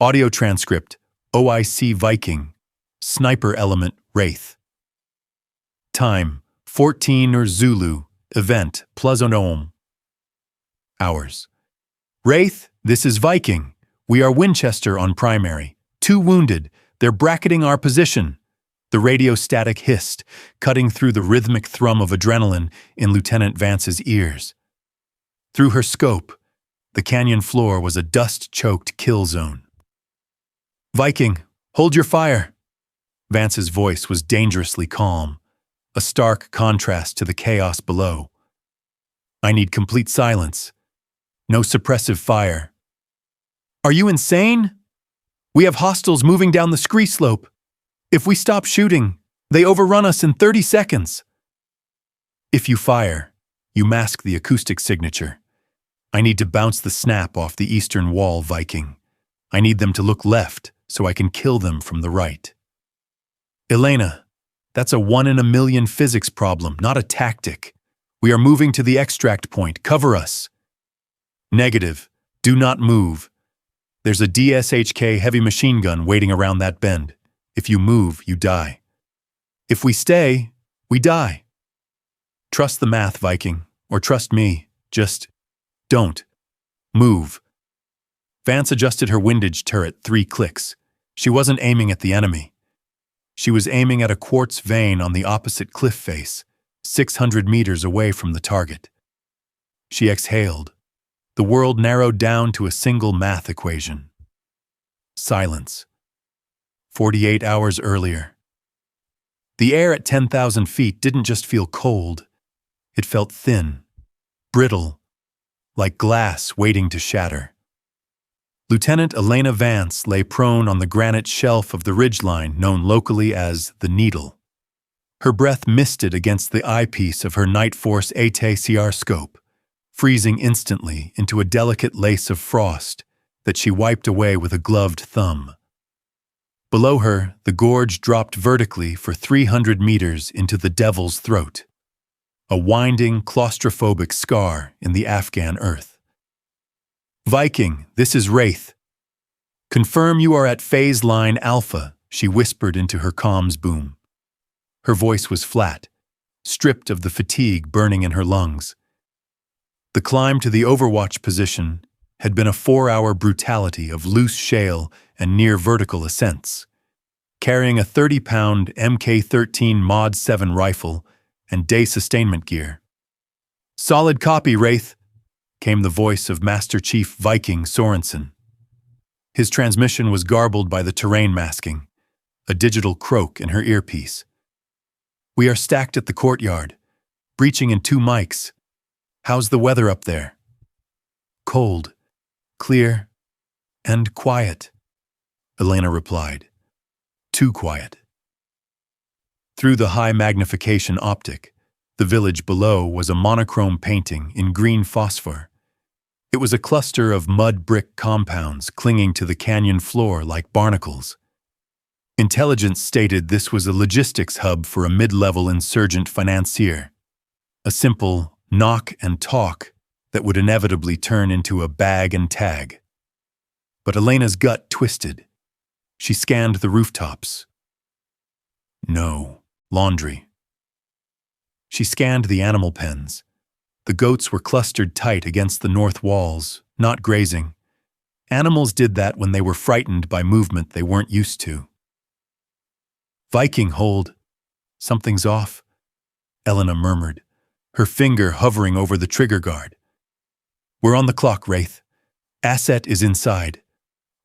Audio transcript, OIC Viking, Sniper Element Wraith. Time, 14 or Zulu, Event, Plazonom. Hours. Wraith, this is Viking. We are Winchester on primary. 2 wounded. They're bracketing our position. The radio static hissed, cutting through the rhythmic thrum of adrenaline in Lieutenant Vance's ears. Through her scope, the canyon floor was a dust-choked kill zone. Viking, hold your fire. Vance's voice was dangerously calm, a stark contrast to the chaos below. I need complete silence. No suppressive fire. Are you insane? We have hostiles moving down the scree slope. If we stop shooting, they overrun us in 30 seconds. If you fire, you mask the acoustic signature. I need to bounce the snap off the eastern wall, Viking. I need them to look left so I can kill them from the right. Elena, that's a 1 in a million physics problem, not a tactic. We are moving to the extract point. Cover us. Negative. Do not move. There's a DSHK heavy machine gun waiting around that bend. If you move, you die. If we stay, we die. Trust the math, Viking, or trust me. Just don't move. Vance adjusted her windage turret 3 clicks. She wasn't aiming at the enemy. She was aiming at a quartz vein on the opposite cliff face, 600 meters away from the target. She exhaled. The world narrowed down to a single math equation. Silence. 48 hours earlier. The air at 10,000 feet didn't just feel cold. It felt thin, brittle, like glass waiting to shatter. Lieutenant Elena Vance lay prone on the granite shelf of the ridgeline known locally as the Needle. Her breath misted against the eyepiece of her Night Force AT-CR scope, freezing instantly into a delicate lace of frost that she wiped away with a gloved thumb. Below her, the gorge dropped vertically for 300 meters into the Devil's Throat, a winding, claustrophobic scar in the Afghan earth. Viking, this is Wraith. Confirm you are at phase line Alpha, she whispered into her comms boom. Her voice was flat, stripped of the fatigue burning in her lungs. The climb to the Overwatch position had been a 4-hour brutality of loose shale and near-vertical ascents, carrying a 30-pound Mk-13 Mod 7 rifle and day sustainment gear. Solid copy, Wraith, came the voice of Master Chief Viking Sorensen. His transmission was garbled by the terrain masking, a digital croak in her earpiece. We are stacked at the courtyard, breaching in 2 mics. How's the weather up there? Cold, clear, and quiet, Elena replied. Too quiet. Through the high magnification optic, the village below was a monochrome painting in green phosphor. It was a cluster of mud brick compounds clinging to the canyon floor like barnacles. Intelligence stated this was a logistics hub for a mid-level insurgent financier. A simple knock and talk that would inevitably turn into a bag and tag. But Elena's gut twisted. She scanned the rooftops. No, laundry. She scanned the animal pens. The goats were clustered tight against the north walls, not grazing. Animals did that when they were frightened by movement they weren't used to. Viking, hold. Something's off, Elena murmured, her finger hovering over the trigger guard. We're on the clock, Wraith. Asset is inside.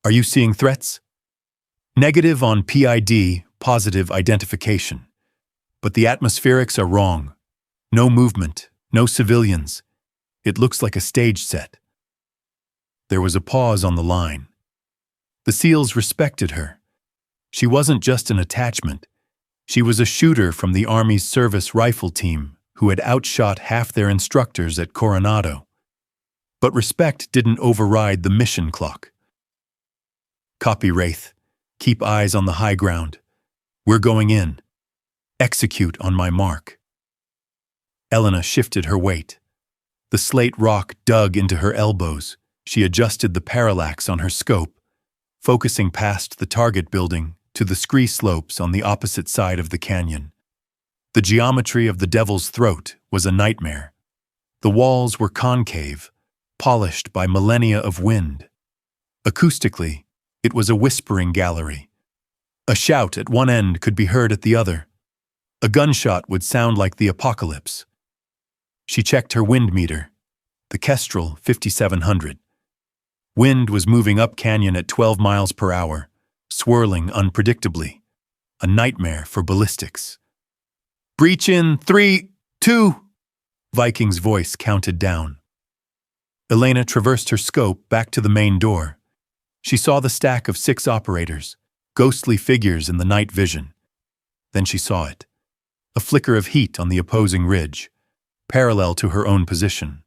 Are you seeing threats? Negative on PID, positive identification. But the atmospherics are wrong. No movement. No civilians. It looks like a stage set. There was a pause on the line. The SEALs respected her. She wasn't just an attachment. She was a shooter from the Army's service rifle team who had outshot half their instructors at Coronado. But respect didn't override the mission clock. Copy, Wraith. Keep eyes on the high ground. We're going in. Execute on my mark. Elena shifted her weight. The slate rock dug into her elbows. She adjusted the parallax on her scope. focusing past the target building to the scree slopes on the opposite side of the canyon. The geometry of the Devil's Throat was a nightmare. The walls were concave, polished by millennia of wind. Acoustically, it was a whispering gallery. A shout at one end could be heard at the other. A gunshot would sound like the apocalypse. She checked her wind meter, the Kestrel 5700. Wind was moving up canyon at 12 miles per hour, swirling unpredictably. A nightmare for ballistics. "Breach in 3, 2. Viking's voice counted down. Elena traversed her scope back to the main door. She saw the stack of 6 operators, ghostly figures in the night vision. Then she saw it. A flicker of heat on the opposing ridge, parallel to her own position.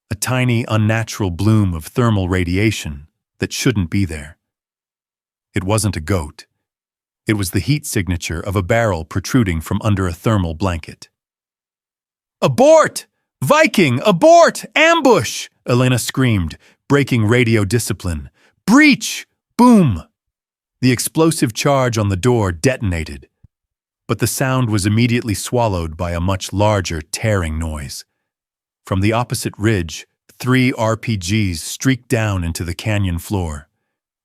A tiny, unnatural bloom of thermal radiation that shouldn't be there. It wasn't a goat. It was the heat signature of a barrel protruding from under a thermal blanket. "Abort! Viking, abort! Ambush!" Elena screamed, breaking radio discipline. "Breach! Boom!" The explosive charge on the door detonated, but the sound was immediately swallowed by a much larger tearing noise. From the opposite ridge, 3 RPGs streaked down into the canyon floor,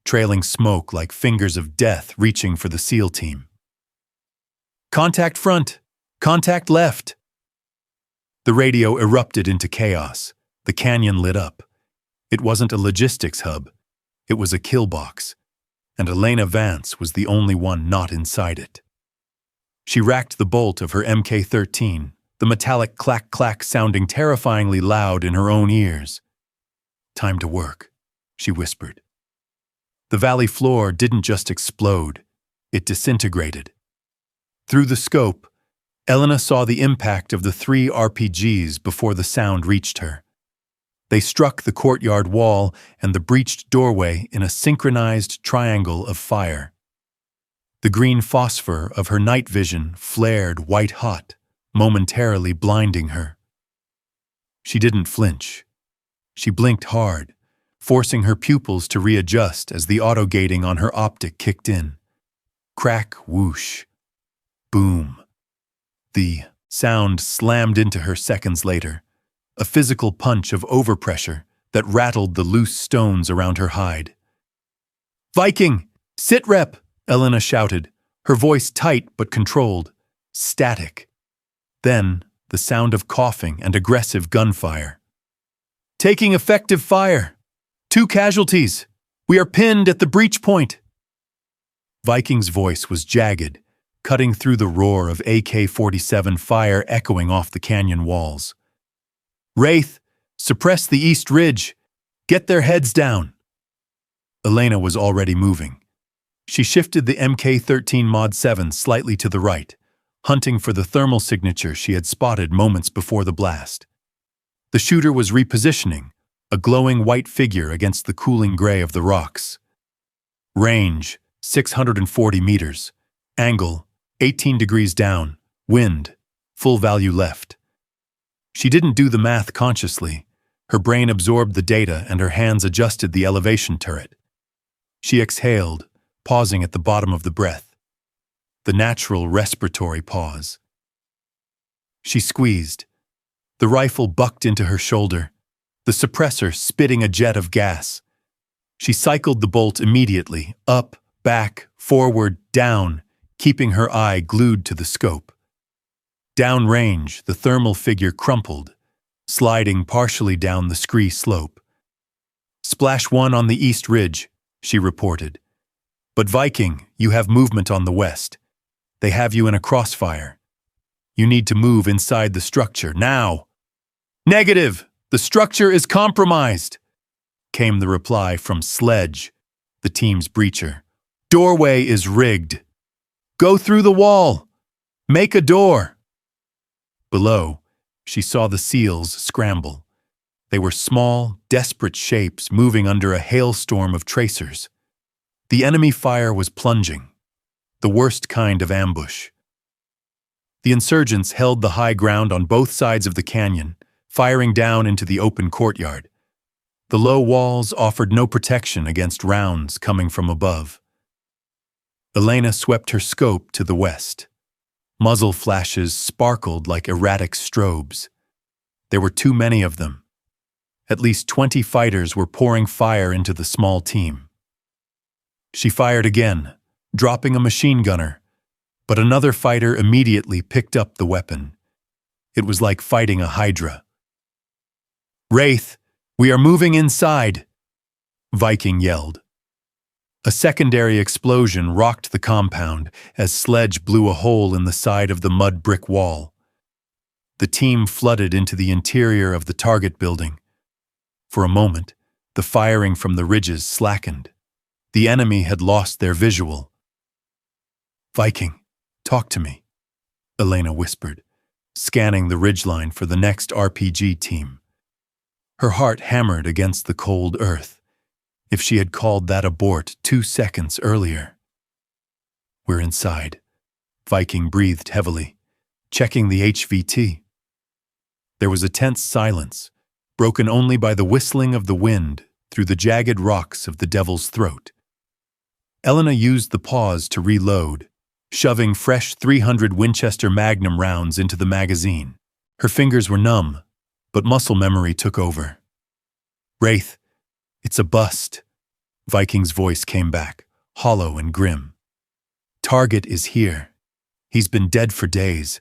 trailing smoke like fingers of death reaching for the SEAL team. "Contact front! Contact left!" The radio erupted into chaos. The canyon lit up. It wasn't a logistics hub. It was a kill box, and Elena Vance was the only one not inside it. She racked the bolt of her MK-13, the metallic clack-clack sounding terrifyingly loud in her own ears. "Time to work," she whispered. The valley floor didn't just explode, it disintegrated. Through the scope, Elena saw the impact of the 3 RPGs before the sound reached her. They struck the courtyard wall and the breached doorway in a synchronized triangle of fire. The green phosphor of her night vision flared white-hot, momentarily blinding her. She didn't flinch. She blinked hard, forcing her pupils to readjust as the auto-gating on her optic kicked in. Crack, whoosh. Boom. The sound slammed into her seconds later, a physical punch of overpressure that rattled the loose stones around her hide. "Viking! Sit rep!" Elena shouted, her voice tight but controlled, static. Then, the sound of coughing and aggressive gunfire. "Taking effective fire! 2 casualties! We are pinned at the breach point!" Viking's voice was jagged, cutting through the roar of AK-47 fire echoing off the canyon walls. "Wraith, suppress the east ridge! Get their heads down!" Elena was already moving. She shifted the MK-13 Mod 7 slightly to the right, hunting for the thermal signature she had spotted moments before the blast. The shooter was repositioning, a glowing white figure against the cooling gray of the rocks. Range, 640 meters. Angle, 18 degrees down. Wind, full value left. She didn't do the math consciously. Her brain absorbed the data and her hands adjusted the elevation turret. She exhaled, pausing at the bottom of the breath. The natural respiratory pause. She squeezed. The rifle bucked into her shoulder, the suppressor spitting a jet of gas. She cycled the bolt immediately, up, back, forward, down, keeping her eye glued to the scope. Downrange, the thermal figure crumpled, sliding partially down the scree slope. "Splash 1 on the east ridge," she reported. "But Viking, you have movement on the west. They have you in a crossfire. You need to move inside the structure, now." "Negative! The structure is compromised!" came the reply from Sledge, the team's breacher. "Doorway is rigged. Go through the wall. Make a door." Below, she saw the SEALs scramble. They were small, desperate shapes moving under a hailstorm of tracers. The enemy fire was plunging, the worst kind of ambush. The insurgents held the high ground on both sides of the canyon, firing down into the open courtyard. The low walls offered no protection against rounds coming from above. Elena swept her scope to the west. Muzzle flashes sparkled like erratic strobes. There were too many of them. At least 20 fighters were pouring fire into the small team. She fired again, dropping a machine gunner, but another fighter immediately picked up the weapon. It was like fighting a hydra. "Wraith, we are moving inside," Viking yelled. A secondary explosion rocked the compound as Sledge blew a hole in the side of the mud brick wall. The team flooded into the interior of the target building. For a moment, the firing from the ridges slackened. The enemy had lost their visual. "Viking, talk to me," Elena whispered, scanning the ridgeline for the next RPG team. Her heart hammered against the cold earth. If she had called that abort 2 seconds earlier. "We're inside," Viking breathed heavily, checking the HVT. There was a tense silence, broken only by the whistling of the wind through the jagged rocks of the Devil's Throat. Elena used the pause to reload, shoving fresh 300 Winchester Magnum rounds into the magazine. Her fingers were numb, but muscle memory took over. "Wraith, it's a bust," Viking's voice came back, hollow and grim. "Target is here. He's been dead for days,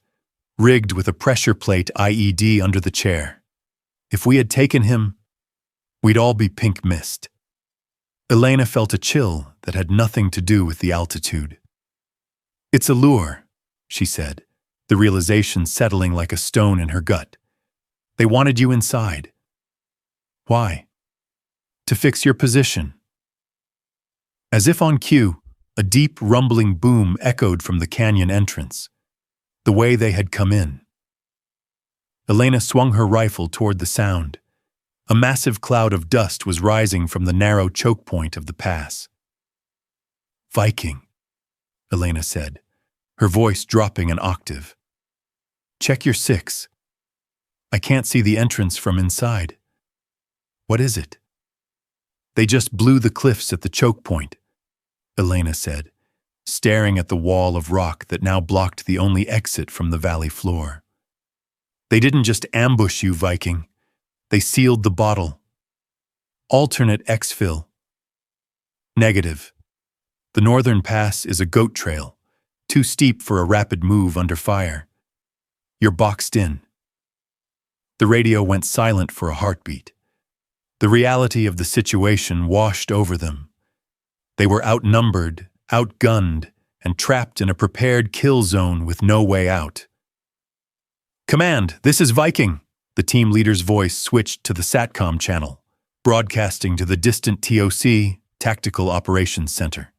rigged with a pressure plate IED under the chair. If we had taken him, we'd all be pink mist." Elena felt a chill that had nothing to do with the altitude. "It's a lure," she said, the realization settling like a stone in her gut. "They wanted you inside." "Why?" "To fix your position." As if on cue, a deep rumbling boom echoed from the canyon entrance, the way they had come in. Elena swung her rifle toward the sound. A massive cloud of dust was rising from the narrow choke point of the pass. "Viking," Elena said, her voice dropping an octave. "Check your 6. I can't see the entrance from inside." "What is it?" "They just blew the cliffs at the choke point," Elena said, staring at the wall of rock that now blocked the only exit from the valley floor. "They didn't just ambush you, Viking. They sealed the bottle. Alternate exfil." "Negative. The northern pass is a goat trail, too steep for a rapid move under fire. You're boxed in." The radio went silent for a heartbeat. The reality of the situation washed over them. They were outnumbered, outgunned, and trapped in a prepared kill zone with no way out. "Command, this is Viking." The team leader's voice switched to the SATCOM channel, broadcasting to the distant TOC, Tactical Operations Center.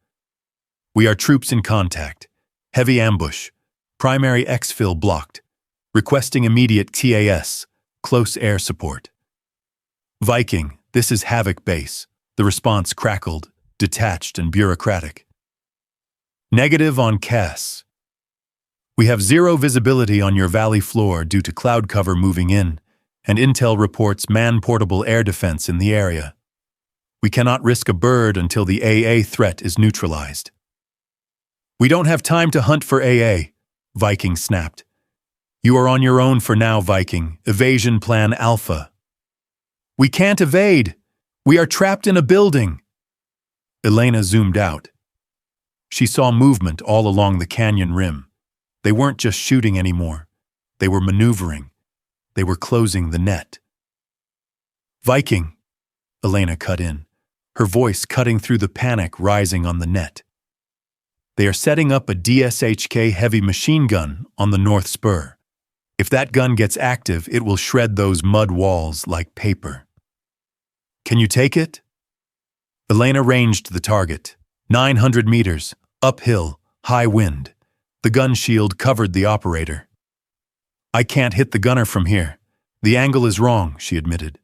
"We are troops in contact. Heavy ambush. Primary exfil blocked. Requesting immediate TAS, close air support." "Viking, this is Havoc Base." The response crackled, detached and bureaucratic. "Negative on CAS. We have zero visibility on your valley floor due to cloud cover moving in, and intel reports man-portable air defense in the area. We cannot risk a bird until the AA threat is neutralized." "We don't have time to hunt for AA," Viking snapped. "You are on your own for now, Viking. Evasion Plan Alpha." "We can't evade. We are trapped in a building." Elena zoomed out. She saw movement all along the canyon rim. They weren't just shooting anymore. They were maneuvering. They were closing the net. "Viking," Elena cut in, her voice cutting through the panic rising on the net. "They are setting up a DSHK heavy machine gun on the north spur. If that gun gets active, it will shred those mud walls like paper. Can you take it?" Elena ranged the target. 900 meters, uphill, high wind. The gun shield covered the operator. "I can't hit the gunner from here. The angle is wrong," she admitted,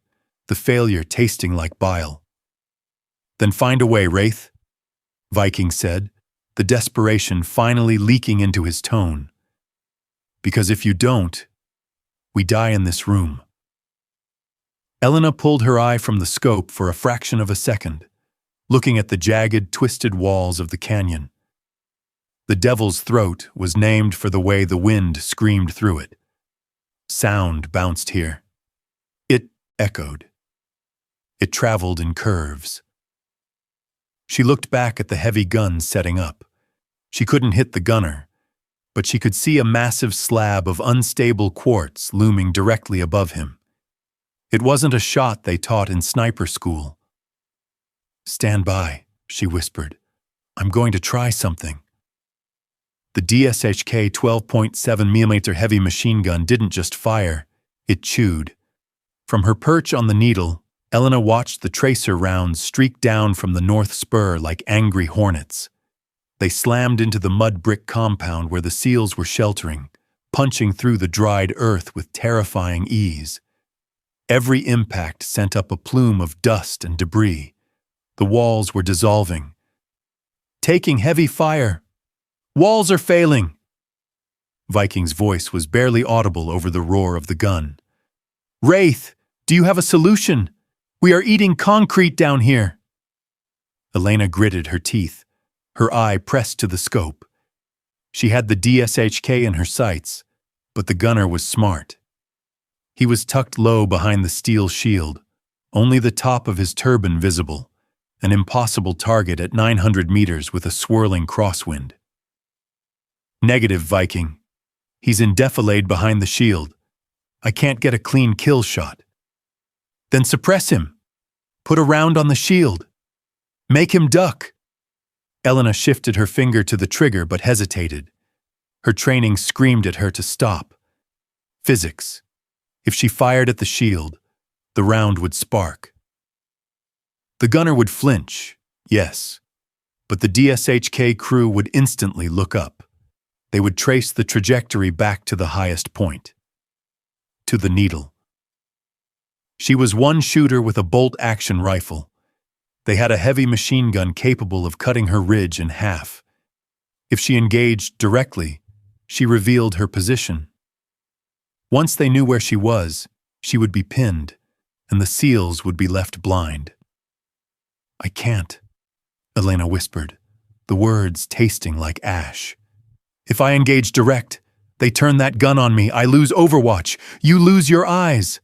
the failure tasting like bile. "Then find a way, Wraith," Viking said, the desperation finally leaking into his tone. "Because if you don't, we die in this room." Elena pulled her eye from the scope for a fraction of a second, looking at the jagged, twisted walls of the canyon. The Devil's Throat was named for the way the wind screamed through it. Sound bounced here. It echoed. It traveled in curves. She looked back at the heavy guns setting up. She couldn't hit the gunner, but she could see a massive slab of unstable quartz looming directly above him. It wasn't a shot they taught in sniper school. "Stand by," she whispered. "I'm going to try something." The DSHK 12.7mm heavy machine gun didn't just fire, it chewed. From her perch on the needle, Elena watched the tracer rounds streak down from the north spur like angry hornets. They slammed into the mud brick compound where the SEALs were sheltering, punching through the dried earth with terrifying ease. Every impact sent up a plume of dust and debris. The walls were dissolving. "Taking heavy fire! Walls are failing!" Viking's voice was barely audible over the roar of the gun. "Wraith, do you have a solution? We are eating concrete down here." Elena gritted her teeth, her eye pressed to the scope. She had the DSHK in her sights, but the gunner was smart. He was tucked low behind the steel shield, only the top of his turban visible, an impossible target at 900 meters with a swirling crosswind. "Negative, Viking. He's in defilade behind the shield. I can't get a clean kill shot." "Then suppress him. Put a round on the shield. Make him duck." Elena shifted her finger to the trigger but hesitated. Her training screamed at her to stop. Physics. If she fired at the shield, the round would spark. The gunner would flinch, yes, but the DSHK crew would instantly look up. They would trace the trajectory back to the highest point. To the needle. She was one shooter with a bolt-action rifle. They had a heavy machine gun capable of cutting her ridge in half. If she engaged directly, she revealed her position. Once they knew where she was, she would be pinned, and the SEALs would be left blind. "I can't," Elena whispered, the words tasting like ash. "If I engage direct, they turn that gun on me, I lose Overwatch, you lose your eyes.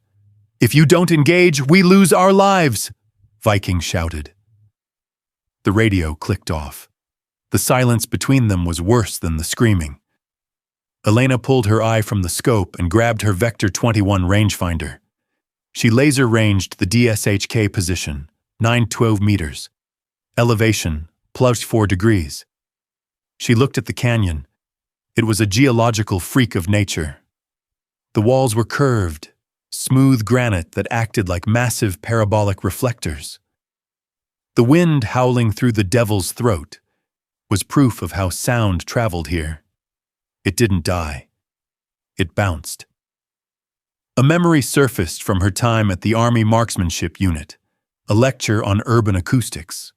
If you don't engage, we lose our lives," Viking shouted. The radio clicked off. The silence between them was worse than the screaming. Elena pulled her eye from the scope and grabbed her Vector 21 rangefinder. She laser-ranged the DSHK position, 912 meters. Elevation, +4 degrees. She looked at the canyon. It was a geological freak of nature. The walls were curved, smooth granite that acted like massive parabolic reflectors. The wind howling through the Devil's Throat was proof of how sound traveled here. It didn't die. It bounced. A memory surfaced from her time at the Army Marksmanship Unit, a lecture on urban acoustics.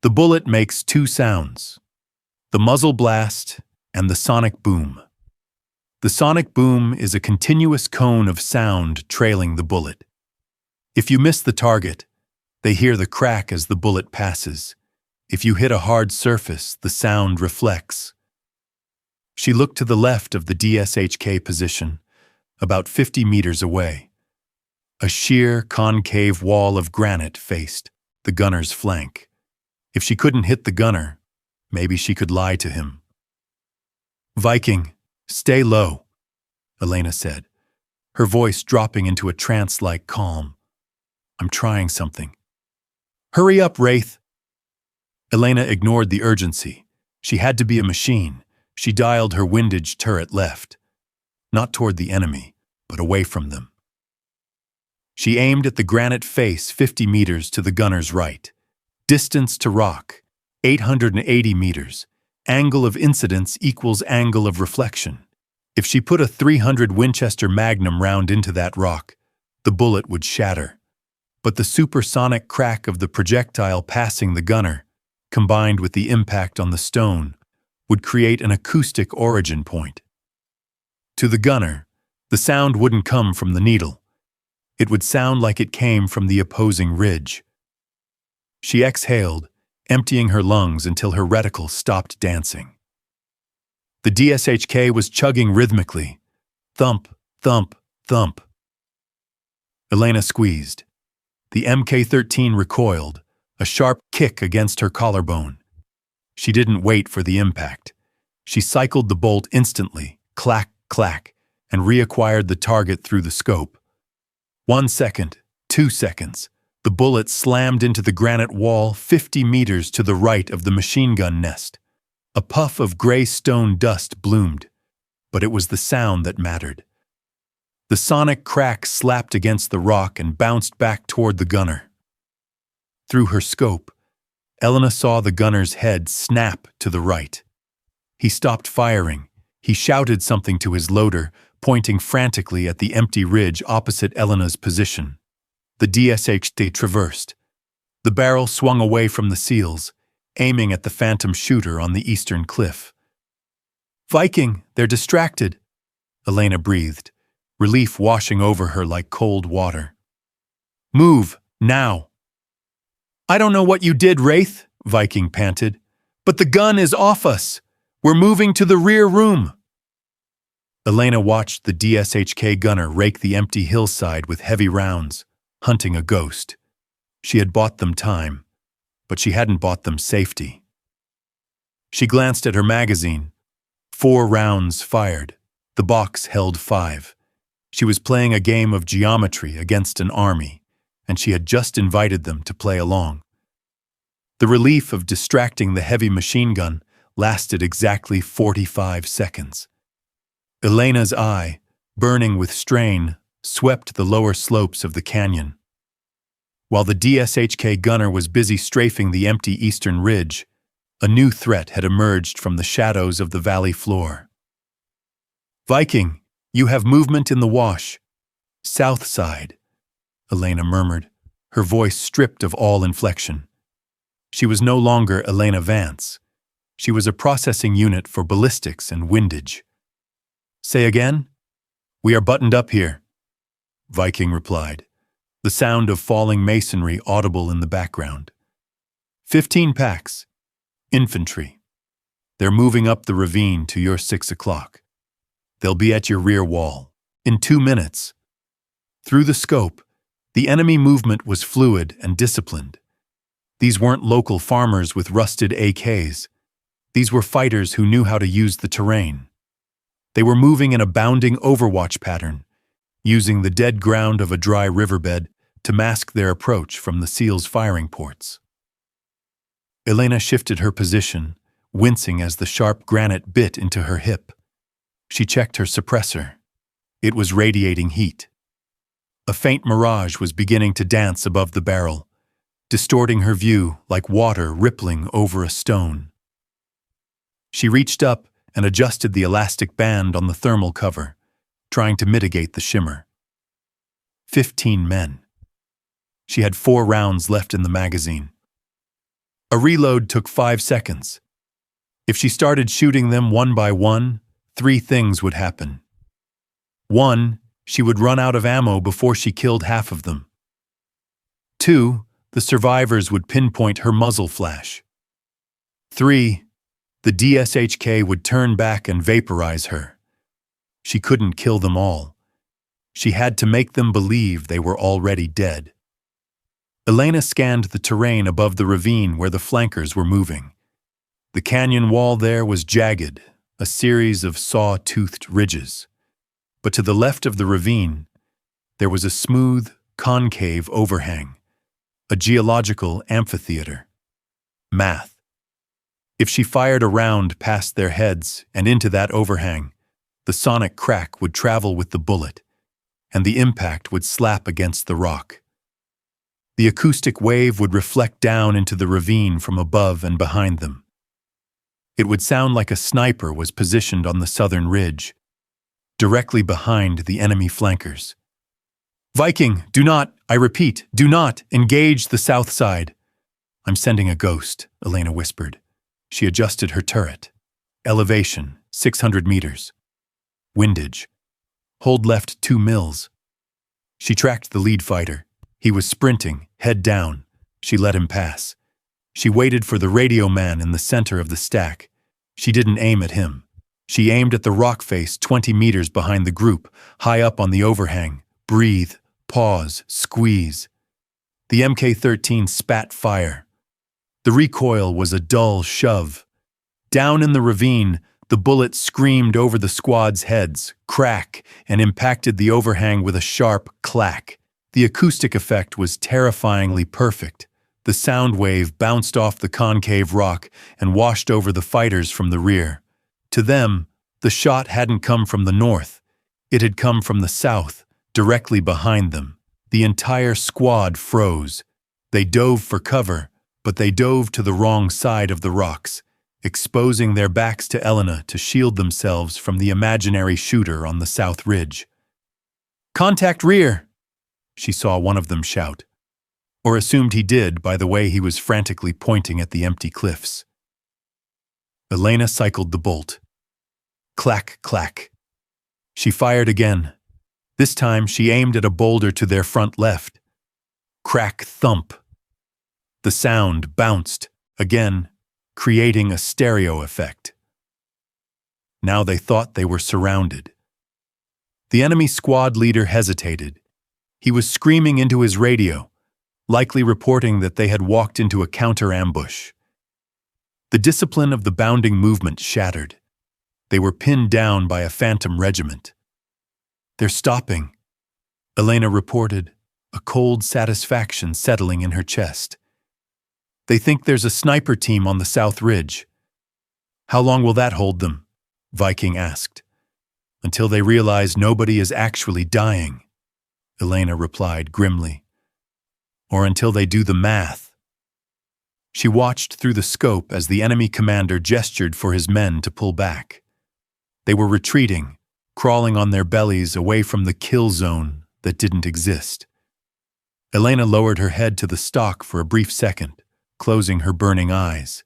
The bullet makes two sounds, the muzzle blast and the sonic boom. The sonic boom is a continuous cone of sound trailing the bullet. If you miss the target, they hear the crack as the bullet passes. If you hit a hard surface, the sound reflects. She looked to the left of the DSHK position, about 50 meters away. A sheer, concave wall of granite faced the gunner's flank. If she couldn't hit the gunner, maybe she could lie to him. "Viking, stay low," Elena said, her voice dropping into a trance-like calm. "I'm trying something." "Hurry up, Wraith." Elena ignored the urgency. She had to be a machine. She dialed her windage turret left, not toward the enemy, but away from them. She aimed at the granite face 50 meters to the gunner's right. Distance to rock, 880 meters. Angle of incidence equals angle of reflection. If she put a 300 Winchester Magnum round into that rock, the bullet would shatter. But the supersonic crack of the projectile passing the gunner, combined with the impact on the stone, would create an acoustic origin point. To the gunner, the sound wouldn't come from the needle. It would sound like it came from the opposing ridge. She exhaled, emptying her lungs until her reticle stopped dancing. The DSHK was chugging rhythmically. Thump, thump, thump. Elena squeezed. The MK-13 recoiled, a sharp kick against her collarbone. She didn't wait for the impact. She cycled the bolt instantly, clack, clack, and reacquired the target through the scope. 1 second, 2 seconds. The bullet slammed into the granite wall 50 meters to the right of the machine gun nest. A puff of gray stone dust bloomed, but it was the sound that mattered. The sonic crack slapped against the rock and bounced back toward the gunner. Through her scope, Elena saw the gunner's head snap to the right. He stopped firing. He shouted something to his loader, pointing frantically at the empty ridge opposite Elena's position. The DSHK traversed. The barrel swung away from the seals, aiming at the phantom shooter on the eastern cliff. "Viking, they're distracted," Elena breathed, relief washing over her like cold water. "Move, now." "I don't know what you did, Wraith," Viking panted, "but the gun is off us. We're moving to the rear room." Elena watched the DSHK gunner rake the empty hillside with heavy rounds, hunting a ghost. She had bought them time, but she hadn't bought them safety. She glanced at her magazine. 4 rounds fired. The box held 5. She was playing a game of geometry against an army, and she had just invited them to play along. The relief of distracting the heavy machine gun lasted exactly 45 seconds. Elena's eye, burning with strain, swept the lower slopes of the canyon. While the DSHK gunner was busy strafing the empty eastern ridge, a new threat had emerged from the shadows of the valley floor. "Viking, you have movement in the wash. South side," Elena murmured, her voice stripped of all inflection. She was no longer Elena Vance. She was a processing unit for ballistics and windage. "Say again?" "We are buttoned up here," Viking replied, the sound of falling masonry audible in the background. 15 packs. Infantry. They're moving up the ravine to your 6 o'clock. They'll be at your rear wall. In 2 minutes. Through the scope, the enemy movement was fluid and disciplined. These weren't local farmers with rusted AKs. These were fighters who knew how to use the terrain. They were moving in a bounding overwatch pattern, using the dead ground of a dry riverbed to mask their approach from the SEALs' firing ports. Elena shifted her position, wincing as the sharp granite bit into her hip. She checked her suppressor. It was radiating heat. A faint mirage was beginning to dance above the barrel, distorting her view like water rippling over a stone. She reached up and adjusted the elastic band on the thermal cover, trying to mitigate the shimmer. 15 men. She had 4 rounds left in the magazine. A reload took 5 seconds. If she started shooting them one by one, 3 things would happen. 1, she would run out of ammo before she killed half of them. 2, the survivors would pinpoint her muzzle flash. 3, the DSHK would turn back and vaporize her. She couldn't kill them all. She had to make them believe they were already dead. Elena scanned the terrain above the ravine where the flankers were moving. The canyon wall there was jagged, a series of saw-toothed ridges. But to the left of the ravine, there was a smooth, concave overhang, a geological amphitheater. Math. If she fired a round past their heads and into that overhang, the sonic crack would travel with the bullet, and the impact would slap against the rock. The acoustic wave would reflect down into the ravine from above and behind them. It would sound like a sniper was positioned on the southern ridge, directly behind the enemy flankers. "Viking, do not, I repeat, do not engage the south side." "I'm sending a ghost," Elena whispered. She adjusted her turret. Elevation, 600 meters. Windage. Hold left 2 mils. She tracked the lead fighter. He was sprinting, head down. She let him pass. She waited for the radio man in the center of the stack. She didn't aim at him. She aimed at the rock face 20 meters behind the group, high up on the overhang. Breathe, pause, squeeze. The Mk-13 spat fire. The recoil was a dull shove. Down in the ravine, the bullet screamed over the squad's heads, crack, and impacted the overhang with a sharp clack. The acoustic effect was terrifyingly perfect. The sound wave bounced off the concave rock and washed over the fighters from the rear. To them, the shot hadn't come from the north. It had come from the south, directly behind them. The entire squad froze. They dove for cover, but they dove to the wrong side of the rocks, exposing their backs to Elena to shield themselves from the imaginary shooter on the south ridge. "Contact rear!" she saw one of them shout, or assumed he did by the way he was frantically pointing at the empty cliffs. Elena cycled the bolt. Clack, clack. She fired again. This time she aimed at a boulder to their front left. Crack, thump. The sound bounced, again, creating a stereo effect. Now they thought they were surrounded. The enemy squad leader hesitated. He was screaming into his radio, likely reporting that they had walked into a counter-ambush. The discipline of the bounding movement shattered. They were pinned down by a phantom regiment. "They're stopping," Elena reported, a cold satisfaction settling in her chest. "They think there's a sniper team on the south ridge." "How long will that hold them?" Viking asked. "Until they realize nobody is actually dying," Elena replied grimly. "Or until they do the math." She watched through the scope as the enemy commander gestured for his men to pull back. They were retreating, crawling on their bellies away from the kill zone that didn't exist. Elena lowered her head to the stock for a brief second, closing her burning eyes.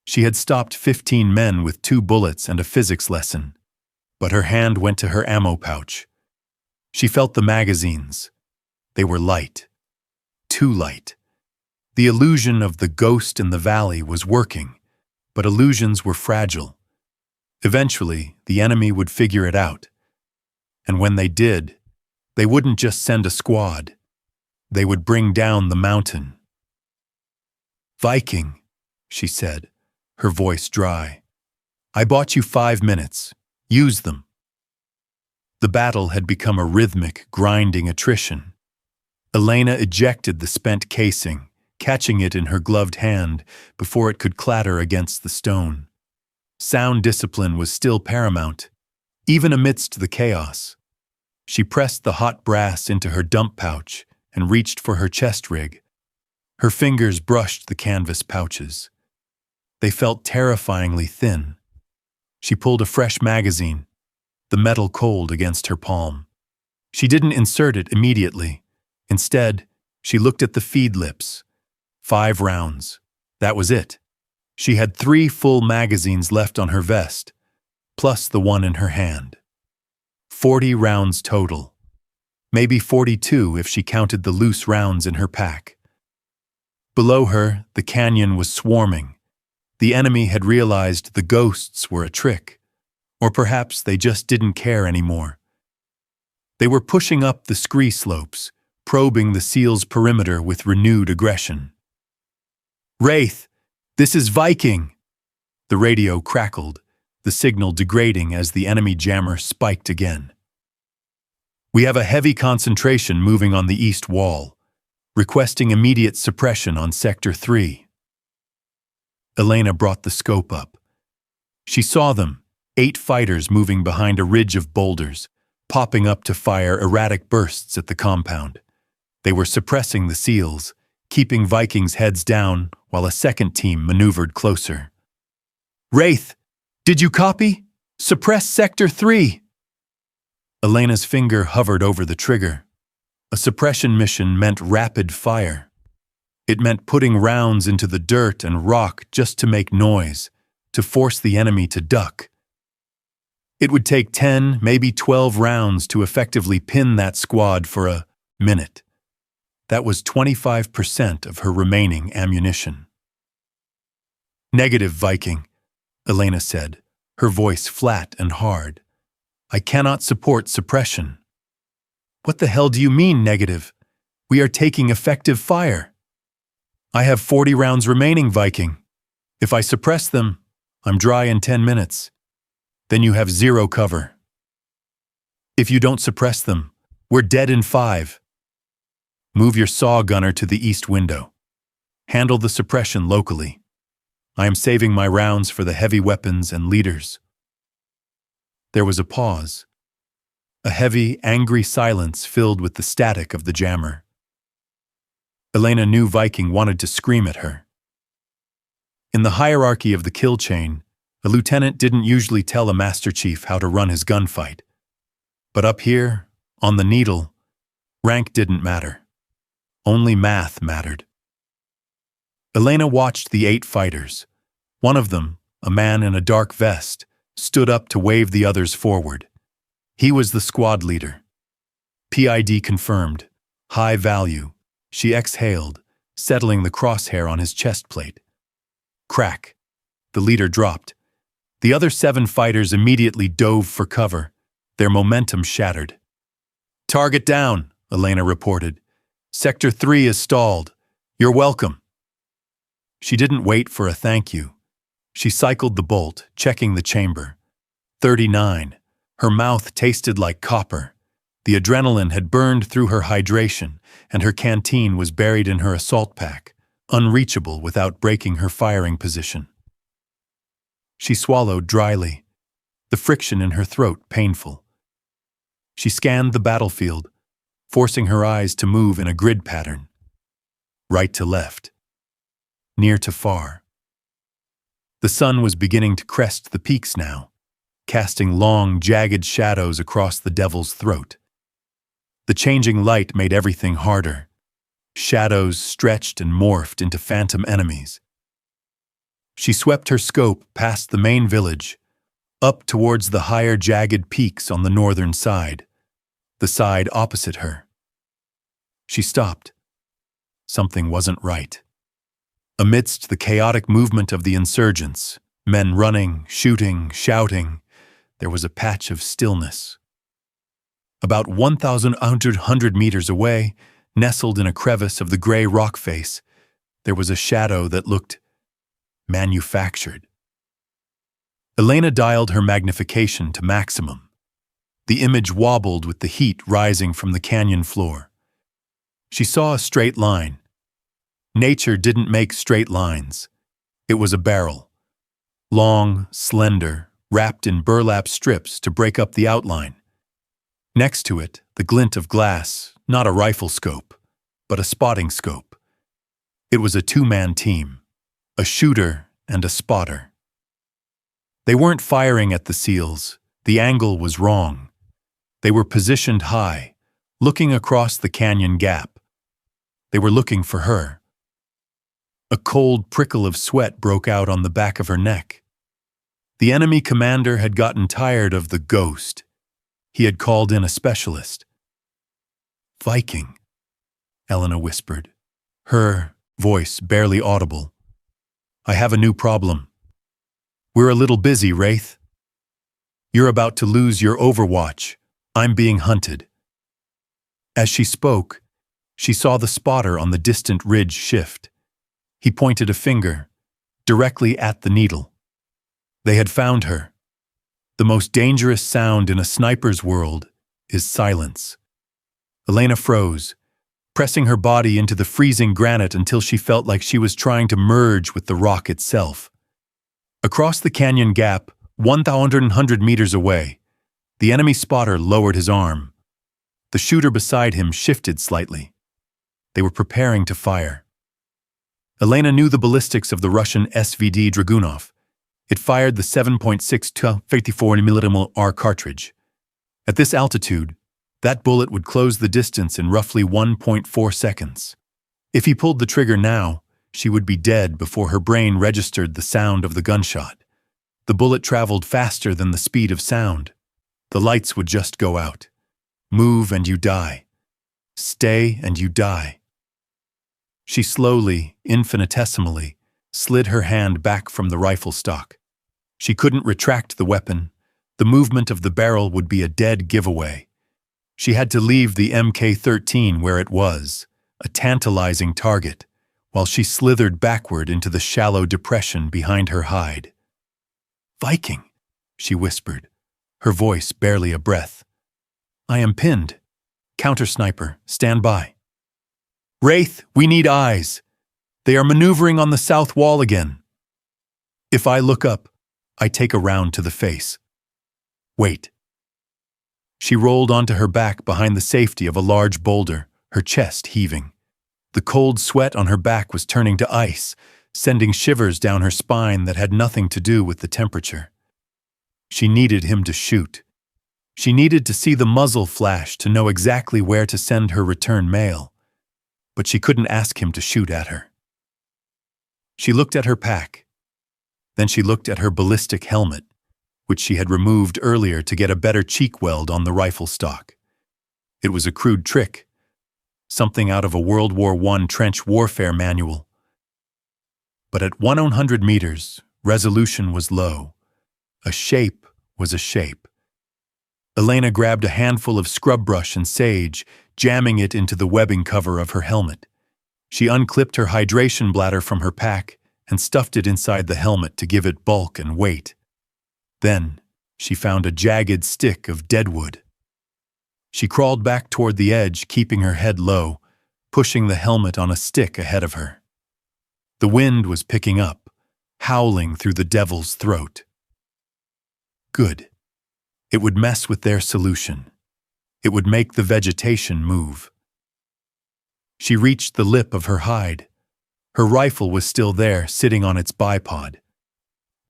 She had stopped 15 men with 2 bullets and a physics lesson, but her hand went to her ammo pouch. She felt the magazines. They were light. Too light. The illusion of the ghost in the valley was working, but illusions were fragile. Eventually, the enemy would figure it out. And when they did, they wouldn't just send a squad. They would bring down the mountain. "Viking," she said, her voice dry. "I bought you 5 minutes. Use them." The battle had become a rhythmic, grinding attrition. Elena ejected the spent casing, catching it in her gloved hand before it could clatter against the stone. Sound discipline was still paramount, even amidst the chaos. She pressed the hot brass into her dump pouch and reached for her chest rig. Her fingers brushed the canvas pouches. They felt terrifyingly thin. She pulled a fresh magazine, the metal cold against her palm. She didn't insert it immediately. Instead, she looked at the feed lips. 5 rounds. That was it. She had 3 full magazines left on her vest, plus the one in her hand. 40 rounds total. Maybe 42 if she counted the loose rounds in her pack. Below her, the canyon was swarming. The enemy had realized the ghosts were a trick, or perhaps they just didn't care anymore. They were pushing up the scree slopes, probing the seal's perimeter with renewed aggression. "Wraith, this is Viking!" The radio crackled, the signal degrading as the enemy jammer spiked again. "We have a heavy concentration moving on the east wall, requesting immediate suppression on Sector 3. Elena brought the scope up. She saw them, 8 fighters moving behind a ridge of boulders, popping up to fire erratic bursts at the compound. They were suppressing the seals, keeping Vikings' heads down while a second team maneuvered closer. "Wraith, did you copy? Suppress Sector 3! Elena's finger hovered over the trigger. A suppression mission meant rapid fire. It meant putting rounds into the dirt and rock just to make noise, to force the enemy to duck. It would take 10, maybe 12 rounds to effectively pin that squad for a minute. That was 25% of her remaining ammunition. "Negative, Viking," Elena said, her voice flat and hard. "I cannot support suppression." "What the hell do you mean, negative? We are taking effective fire." "I have 40 rounds remaining, Viking. If I suppress them, I'm dry in 10 minutes. Then you have zero cover. If you don't suppress them, we're dead in 5. Move your saw gunner to the east window. Handle the suppression locally. I am saving my rounds for the heavy weapons and leaders." There was a pause. A heavy, angry silence filled with the static of the jammer. Elena knew Viking wanted to scream at her. In the hierarchy of the kill chain, a lieutenant didn't usually tell a master chief how to run his gunfight. But up here, on the needle, rank didn't matter. Only math mattered. Elena watched the 8 fighters. One of them, a man in a dark vest, stood up to wave the others forward. He was the squad leader. PID confirmed. High value. She exhaled, settling the crosshair on his chest plate. Crack. The leader dropped. The other 7 fighters immediately dove for cover, their momentum shattered. "Target down," Elena reported. "Sector 3 is stalled. You're welcome." She didn't wait for a thank you. She cycled the bolt, checking the chamber. 39. Her mouth tasted like copper. The adrenaline had burned through her hydration, and her canteen was buried in her assault pack, unreachable without breaking her firing position. She swallowed dryly, the friction in her throat painful. She scanned the battlefield, forcing her eyes to move in a grid pattern. Right to left. Near to far. The sun was beginning to crest the peaks now, casting long, jagged shadows across the devil's throat. The changing light made everything harder. Shadows stretched and morphed into phantom enemies. She swept her scope past the main village, up towards the higher jagged peaks on the northern side, the side opposite her. She stopped. Something wasn't right. Amidst the chaotic movement of the insurgents, men running, shooting, shouting, there was a patch of stillness. About 1,100 meters away, nestled in a crevice of the gray rock face, there was a shadow that looked manufactured. Elena dialed her magnification to maximum. The image wobbled with the heat rising from the canyon floor. She saw a straight line. Nature didn't make straight lines. It was a barrel. Long, slender, wrapped in burlap strips to break up the outline. Next to it, the glint of glass, not a rifle scope, but a spotting scope. It was a 2-man team, a shooter and a spotter. They weren't firing at the SEALs. The angle was wrong. They were positioned high, looking across the canyon gap. They were looking for her. A cold prickle of sweat broke out on the back of her neck. The enemy commander had gotten tired of the ghost. He had called in a specialist. "Viking," Elena whispered, her voice barely audible. "I have a new problem. We're a little busy, Wraith. You're about to lose your overwatch. I'm being hunted." As she spoke, she saw the spotter on the distant ridge shift. He pointed a finger, directly at the needle. They had found her. The most dangerous sound in a sniper's world is silence. Elena froze, pressing her body into the freezing granite until she felt like she was trying to merge with the rock itself. Across the canyon gap, 1,100 meters away, the enemy spotter lowered his arm. The shooter beside him shifted slightly. They were preparing to fire. Elena knew the ballistics of the Russian SVD Dragunov. It fired the 7.62 54mm cartridge. At this altitude, that bullet would close the distance in roughly 1.4 seconds. If he pulled the trigger now, she would be dead before her brain registered the sound of the gunshot. The bullet traveled faster than the speed of sound. The lights would just go out. Move and you die. Stay and you die. She slowly, infinitesimally, slid her hand back from the rifle stock. She couldn't retract the weapon. The movement of the barrel would be a dead giveaway. She had to leave the Mk-13 where it was, a tantalizing target, while she slithered backward into the shallow depression behind her hide. "Viking," she whispered, her voice barely a breath. "I am pinned. Counter-sniper, stand by." "Wraith, we need eyes. They are maneuvering on the south wall again." If I look up, I take a round to the face. "Wait." She rolled onto her back behind the safety of a large boulder, her chest heaving. The cold sweat on her back was turning to ice, sending shivers down her spine that had nothing to do with the temperature. She needed him to shoot. She needed to see the muzzle flash to know exactly where to send her return mail. But she couldn't ask him to shoot at her. She looked at her pack. Then she looked at her ballistic helmet, which she had removed earlier to get a better cheek weld on the rifle stock. It was a crude trick, something out of a World War I trench warfare manual. But at 100 meters, resolution was low. A shape was a shape. Elena grabbed a handful of scrub brush and sage, jamming it into the webbing cover of her helmet. She unclipped her hydration bladder from her pack and stuffed it inside the helmet to give it bulk and weight. Then, she found a jagged stick of deadwood. She crawled back toward the edge, keeping her head low, pushing the helmet on a stick ahead of her. The wind was picking up, howling through the devil's throat. Good. It would mess with their solution. It would make the vegetation move. She reached the lip of her hide. Her rifle was still there, sitting on its bipod.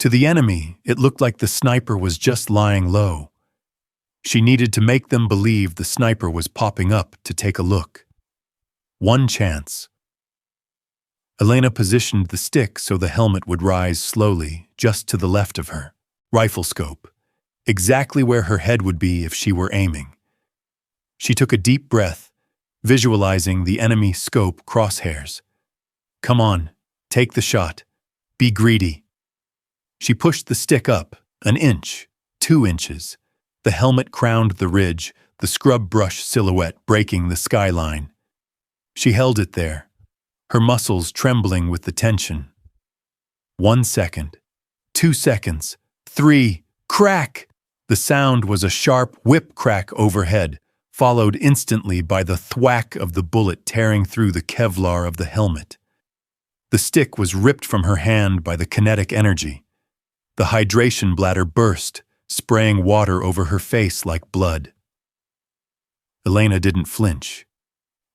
To the enemy, it looked like the sniper was just lying low. She needed to make them believe the sniper was popping up to take a look. One chance. Elena positioned the stick so the helmet would rise slowly, just to the left of her. Rifle scope. Exactly where her head would be if she were aiming. She took a deep breath, visualizing the enemy scope crosshairs. "Come on, take the shot. Be greedy." She pushed the stick up, an inch, 2 inches. The helmet crowned the ridge, the scrub brush silhouette breaking the skyline. She held it there, her muscles trembling with the tension. 1 second, 2 seconds, 3, crack! The sound was a sharp whip crack overhead, followed instantly by the thwack of the bullet tearing through the Kevlar of the helmet. The stick was ripped from her hand by the kinetic energy. The hydration bladder burst, spraying water over her face like blood. Elena didn't flinch.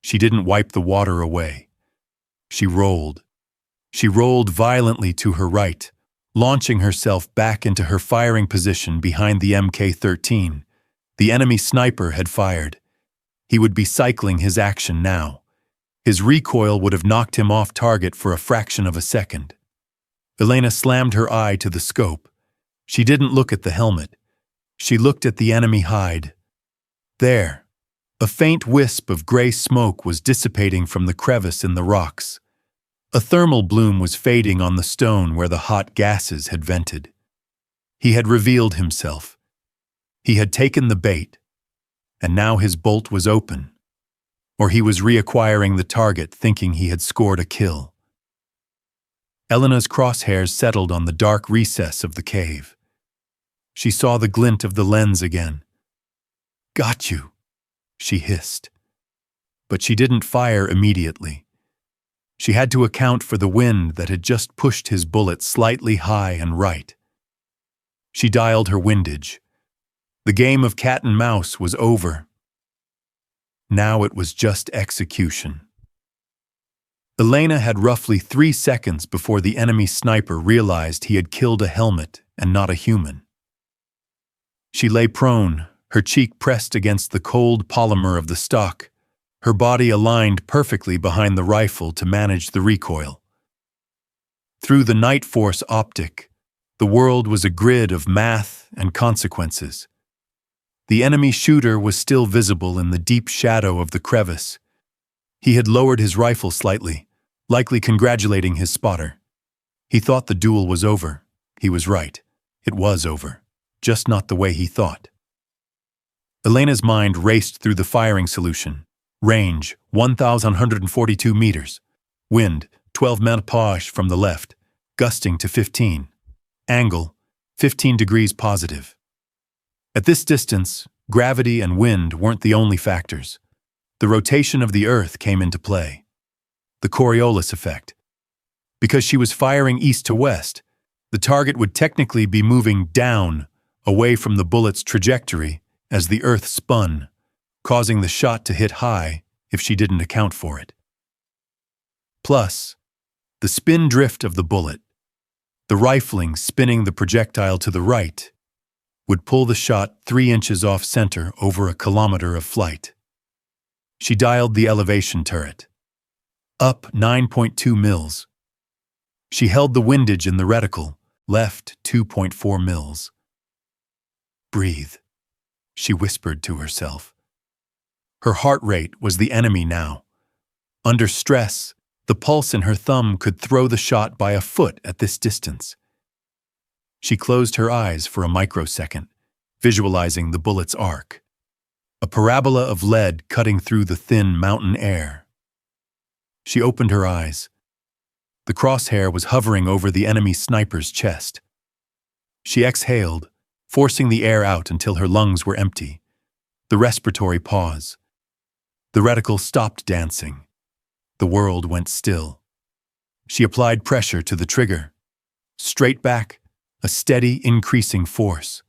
She didn't wipe the water away. She rolled. She rolled violently to her right, launching herself back into her firing position behind the Mk-13. The enemy sniper had fired. He would be cycling his action now. His recoil would have knocked him off target for a fraction of a second. Elena slammed her eye to the scope. She didn't look at the helmet. She looked at the enemy hide. There, a faint wisp of gray smoke was dissipating from the crevice in the rocks. A thermal bloom was fading on the stone where the hot gases had vented. He had revealed himself. He had taken the bait, and now his bolt was open. Or he was reacquiring the target, thinking he had scored a kill. Elena's crosshairs settled on the dark recess of the cave. She saw the glint of the lens again. "Got you," she hissed. But she didn't fire immediately. She had to account for the wind that had just pushed his bullet slightly high and right. She dialed her windage. The game of cat and mouse was over. Now it was just execution. Elena had roughly 3 seconds before the enemy sniper realized he had killed a helmet and not a human. She lay prone, her cheek pressed against the cold polymer of the stock, her body aligned perfectly behind the rifle to manage the recoil. Through the Night Force optic, the world was a grid of math and consequences. The enemy shooter was still visible in the deep shadow of the crevice. He had lowered his rifle slightly, likely congratulating his spotter. He thought the duel was over. He was right. It was over, just not the way he thought. Elena's mind raced through the firing solution. Range, 1,142 meters. Wind, 12 mph from the left, gusting to 15. Angle, 15 degrees positive. At this distance, gravity and wind weren't the only factors. The rotation of the Earth came into play. The Coriolis effect. Because she was firing east to west, the target would technically be moving down, away from the bullet's trajectory, as the Earth spun, causing the shot to hit high if she didn't account for it. Plus, the spin drift of the bullet, the rifling spinning the projectile to the right, would pull the shot 3 inches off center over a kilometer of flight. She dialed the elevation turret. Up 9.2 mils. She held the windage in the reticle, left 2.4 mils. Breathe, she whispered to herself. Her heart rate was the enemy now. Under stress, the pulse in her thumb could throw the shot by a foot at this distance. She closed her eyes for a microsecond, visualizing the bullet's arc. A parabola of lead cutting through the thin mountain air. She opened her eyes. The crosshair was hovering over the enemy sniper's chest. She exhaled, forcing the air out until her lungs were empty. The respiratory pause. The reticle stopped dancing. The world went still. She applied pressure to the trigger. Straight back, a steady, increasing force.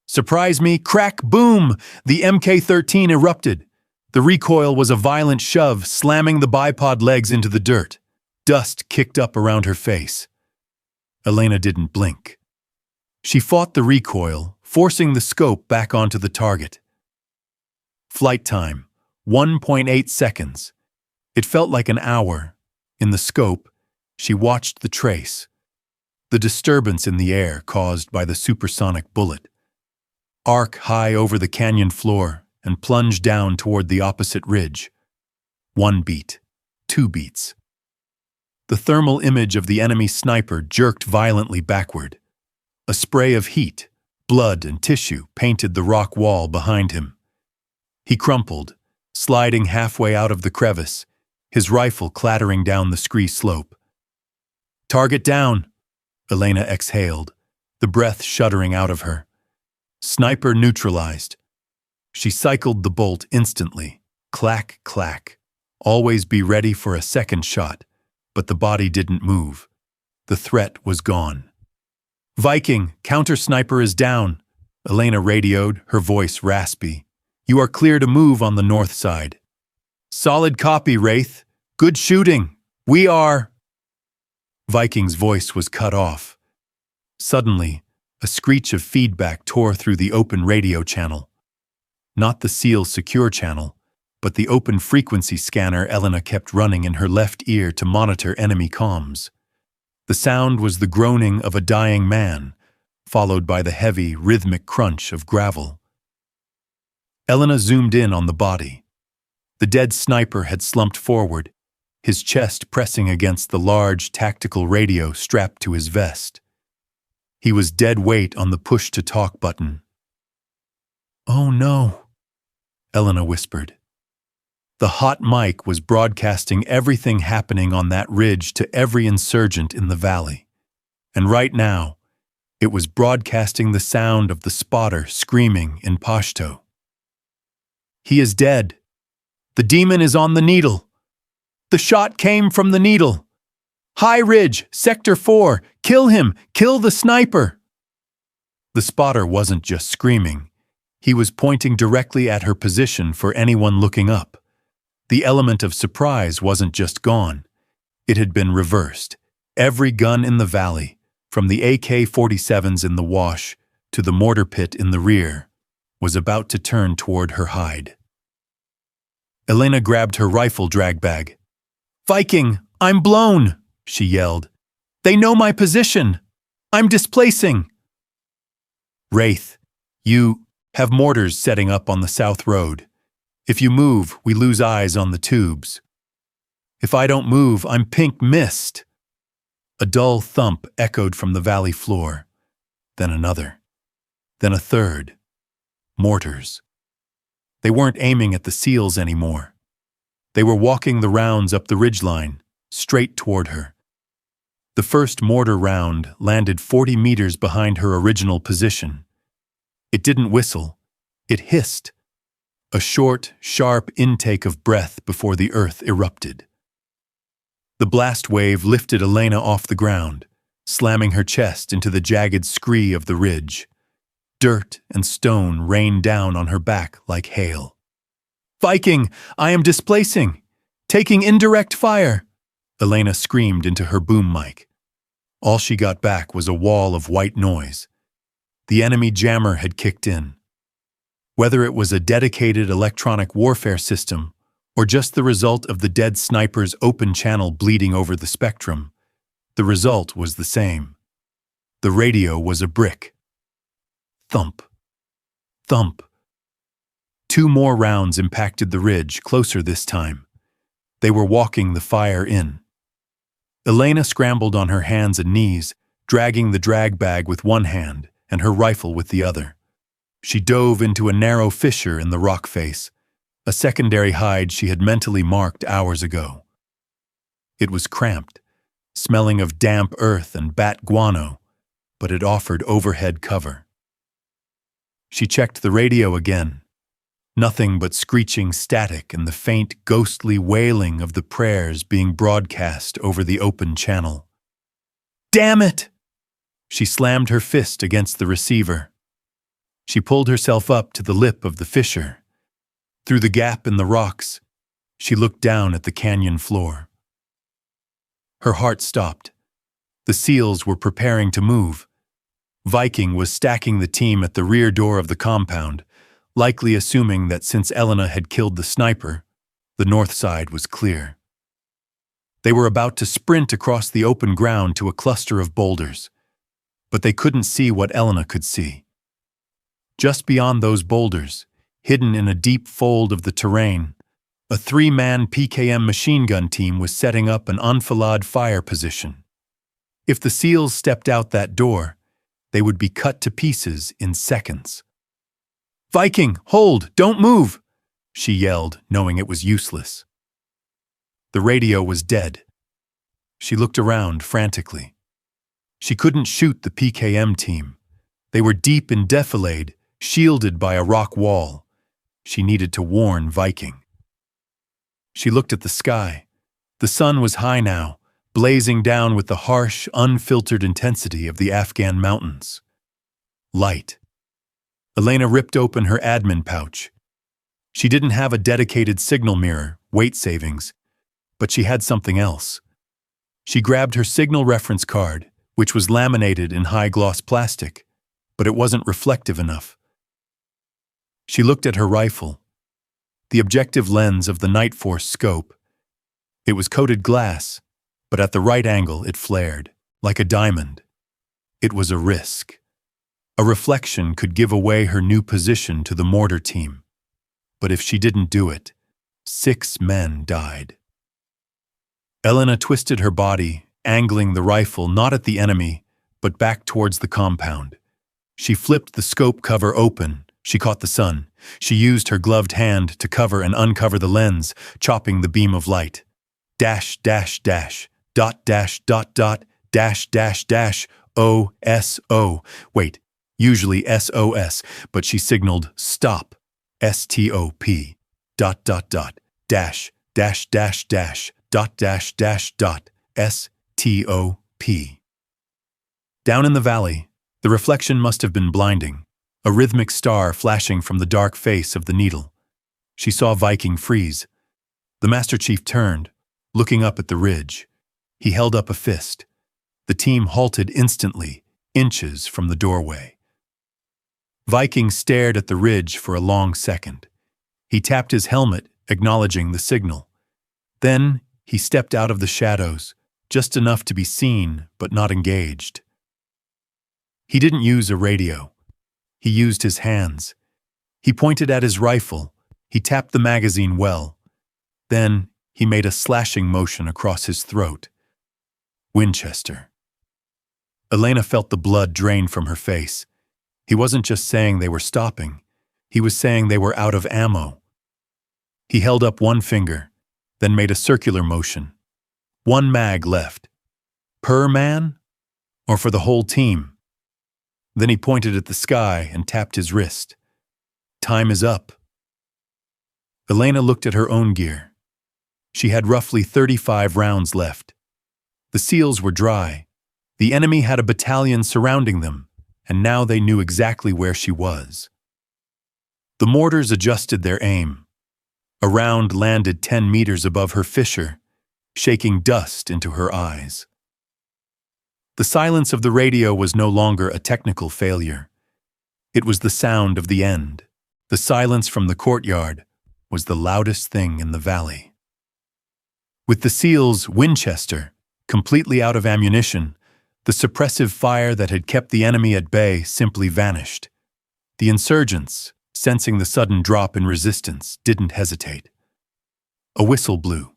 Surprise me, crack, boom! The Mk-13 erupted. The recoil was a violent shove, slamming the bipod legs into the dirt. Dust kicked up around her face. Elena didn't blink. She fought the recoil, forcing the scope back onto the target. Flight time, 1.8 seconds. It felt like an hour. In the scope, she watched the trace. The disturbance in the air caused by the supersonic bullet. Arc high over the canyon floor and plunge down toward the opposite ridge. 1 beat, 2 beats. The thermal image of the enemy sniper jerked violently backward. A spray of heat, blood, and tissue painted the rock wall behind him. He crumpled, sliding halfway out of the crevice, his rifle clattering down the scree slope. Target down, Elena exhaled, the breath shuddering out of her. Sniper neutralized. She cycled the bolt instantly. Clack, clack. Always be ready for a second shot, but the body didn't move. The threat was gone. Viking, counter-sniper is down, Elena radioed, her voice raspy. You are clear to move on the north side. Solid copy, Wraith. Good shooting. We are... Viking's voice was cut off. Suddenly, a screech of feedback tore through the open radio channel. Not the SEAL secure channel, but the open frequency scanner Elena kept running in her left ear to monitor enemy comms. The sound was the groaning of a dying man, followed by the heavy, rhythmic crunch of gravel. Elena zoomed in on the body. The dead sniper had slumped forward, his chest pressing against the large tactical radio strapped to his vest. He was dead weight on the push-to-talk button. "Oh no," Elena whispered. The hot mic was broadcasting everything happening on that ridge to every insurgent in the valley. And right now, it was broadcasting the sound of the spotter screaming in Pashto. "He is dead. The demon is on the needle. The shot came from the needle. High Ridge, Sector 4, kill him, kill the sniper." The spotter wasn't just screaming. He was pointing directly at her position for anyone looking up. The element of surprise wasn't just gone. It had been reversed. Every gun in the valley, from the AK-47s in the wash to the mortar pit in the rear, was about to turn toward her hide. Elena grabbed her rifle drag bag. "Viking, I'm blown!" she yelled. "They know my position! I'm displacing!" "Wraith, you..." Have mortars setting up on the south road. If you move, we lose eyes on the tubes. If I don't move, I'm pink mist. A dull thump echoed from the valley floor. Then another. Then a third. Mortars. They weren't aiming at the SEALs anymore. They were walking the rounds up the ridgeline, straight toward her. The first mortar round landed 40 meters behind her original position. It didn't whistle. It hissed. A short, sharp intake of breath before the earth erupted. The blast wave lifted Elena off the ground, slamming her chest into the jagged scree of the ridge. Dirt and stone rained down on her back like hail. "Viking, I am displacing! Taking indirect fire!" Elena screamed into her boom mic. All she got back was a wall of white noise. The enemy jammer had kicked in. Whether it was a dedicated electronic warfare system or just the result of the dead sniper's open channel bleeding over the spectrum, the result was the same. The radio was a brick. Thump. Thump. 2 more rounds impacted the ridge, closer this time. They were walking the fire in. Elena scrambled on her hands and knees, dragging the drag bag with one hand and her rifle with the other. She dove into a narrow fissure in the rock face, a secondary hide she had mentally marked hours ago. It was cramped, smelling of damp earth and bat guano, but it offered overhead cover. She checked the radio again. Nothing but screeching static and the faint, ghostly wailing of the prayers being broadcast over the open channel. "Damn it!" She slammed her fist against the receiver. She pulled herself up to the lip of the fissure. Through the gap in the rocks, she looked down at the canyon floor. Her heart stopped. The SEALs were preparing to move. Viking was stacking the team at the rear door of the compound, likely assuming that since Elena had killed the sniper, the north side was clear. They were about to sprint across the open ground to a cluster of boulders, but they couldn't see what Elena could see. Just beyond those boulders, hidden in a deep fold of the terrain, a 3-man PKM machine gun team was setting up an enfilade fire position. If the SEALs stepped out that door, they would be cut to pieces in seconds. "Viking, hold! Don't move!" she yelled, knowing it was useless. The radio was dead. She looked around frantically. She couldn't shoot the PKM team. They were deep in defilade, shielded by a rock wall. She needed to warn Viking. She looked at the sky. The sun was high now, blazing down with the harsh, unfiltered intensity of the Afghan mountains. Light. Elena ripped open her admin pouch. She didn't have a dedicated signal mirror, weight savings, but she had something else. She grabbed her signal reference card, which was laminated in high-gloss plastic, but it wasn't reflective enough. She looked at her rifle, the objective lens of the Night Force scope. It was coated glass, but at the right angle it flared, like a diamond. It was a risk. A reflection could give away her new position to the mortar team. But if she didn't do it, 6 men died. Elena twisted her body, angling the rifle not at the enemy, but back towards the compound. She flipped the scope cover open. She caught the sun. She used her gloved hand to cover and uncover the lens, chopping the beam of light. Dash, dash, dash, dot, dash, dot, dot, dash, dash, dash, O-S-O. Wait, usually S-O-S, but she signaled stop, S-T-O-P, dot, dot, dot, dash, dash, dash, dash, dot, dash, dash, dot, S-T-O-P. Down in the valley, the reflection must have been blinding, a rhythmic star flashing from the dark face of the needle. She saw Viking freeze. The Master Chief turned, looking up at the ridge. He held up a fist. The team halted instantly, inches from the doorway. Viking stared at the ridge for a long second. He tapped his helmet, acknowledging the signal. Then he stepped out of the shadows, just enough to be seen but not engaged. He didn't use a radio. He used his hands. He pointed at his rifle. He tapped the magazine well. Then he made a slashing motion across his throat. Winchester. Elena felt the blood drain from her face. He wasn't just saying they were stopping. He was saying they were out of ammo. He held up one finger, then made a circular motion. One mag left. Per man? Or for the whole team? Then he pointed at the sky and tapped his wrist. Time is up. Elena looked at her own gear. She had roughly 35 rounds left. The seals were dry. The enemy had a battalion surrounding them, and now they knew exactly where she was. The mortars adjusted their aim. A round landed 10 meters above her fissure, shaking dust into her eyes. The silence of the radio was no longer a technical failure. It was the sound of the end. The silence from the courtyard was the loudest thing in the valley. With the SEALs' Winchester completely out of ammunition, the suppressive fire that had kept the enemy at bay simply vanished. The insurgents, sensing the sudden drop in resistance, didn't hesitate. A whistle blew,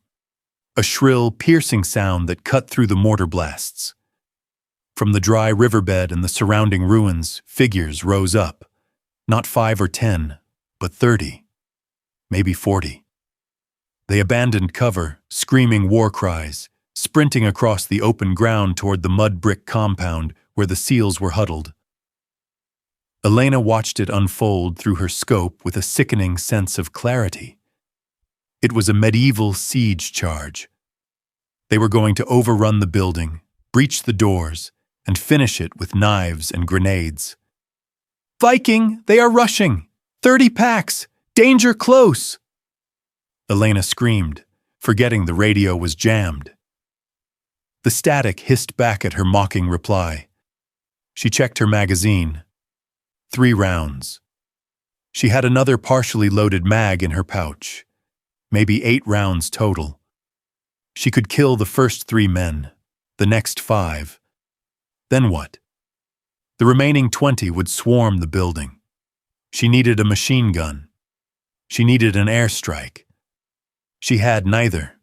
a shrill, piercing sound that cut through the mortar blasts. From the dry riverbed and the surrounding ruins, figures rose up, not 5 or 10, but 30, maybe 40. They abandoned cover, screaming war cries, sprinting across the open ground toward the mud brick compound where the SEALs were huddled. Elena watched it unfold through her scope with a sickening sense of clarity. It was a medieval siege charge. They were going to overrun the building, breach the doors, and finish it with knives and grenades. "Viking, they are rushing! 30 packs! Danger close!" Elena screamed, forgetting the radio was jammed. The static hissed back at her mocking reply. She checked her magazine. 3 rounds. She had another partially loaded mag in her pouch. Maybe 8 rounds total. She could kill the first 3 men, the next 5. Then what? The remaining 20 would swarm the building. She needed a machine gun. She needed an airstrike. She had neither.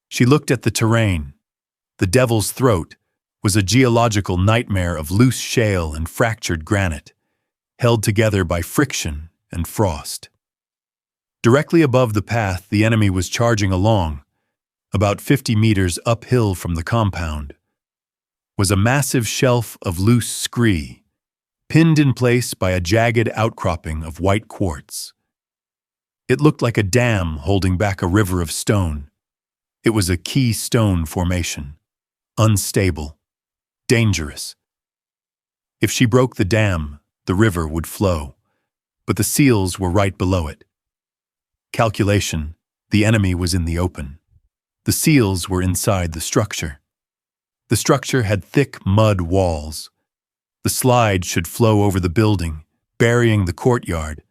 She looked at the terrain. The Devil's Throat was a geological nightmare of loose shale and fractured granite, held together by friction and frost. Directly above the path the enemy was charging along, about 50 meters uphill from the compound, was a massive shelf of loose scree, pinned in place by a jagged outcropping of white quartz. It looked like a dam holding back a river of stone. It was a keystone formation, unstable, dangerous. If she broke the dam, the river would flow, but the SEALs were right below it. Calculation, the enemy was in the open. The SEALs were inside the structure. The structure had thick mud walls. The slide should flow over the building, burying the courtyard,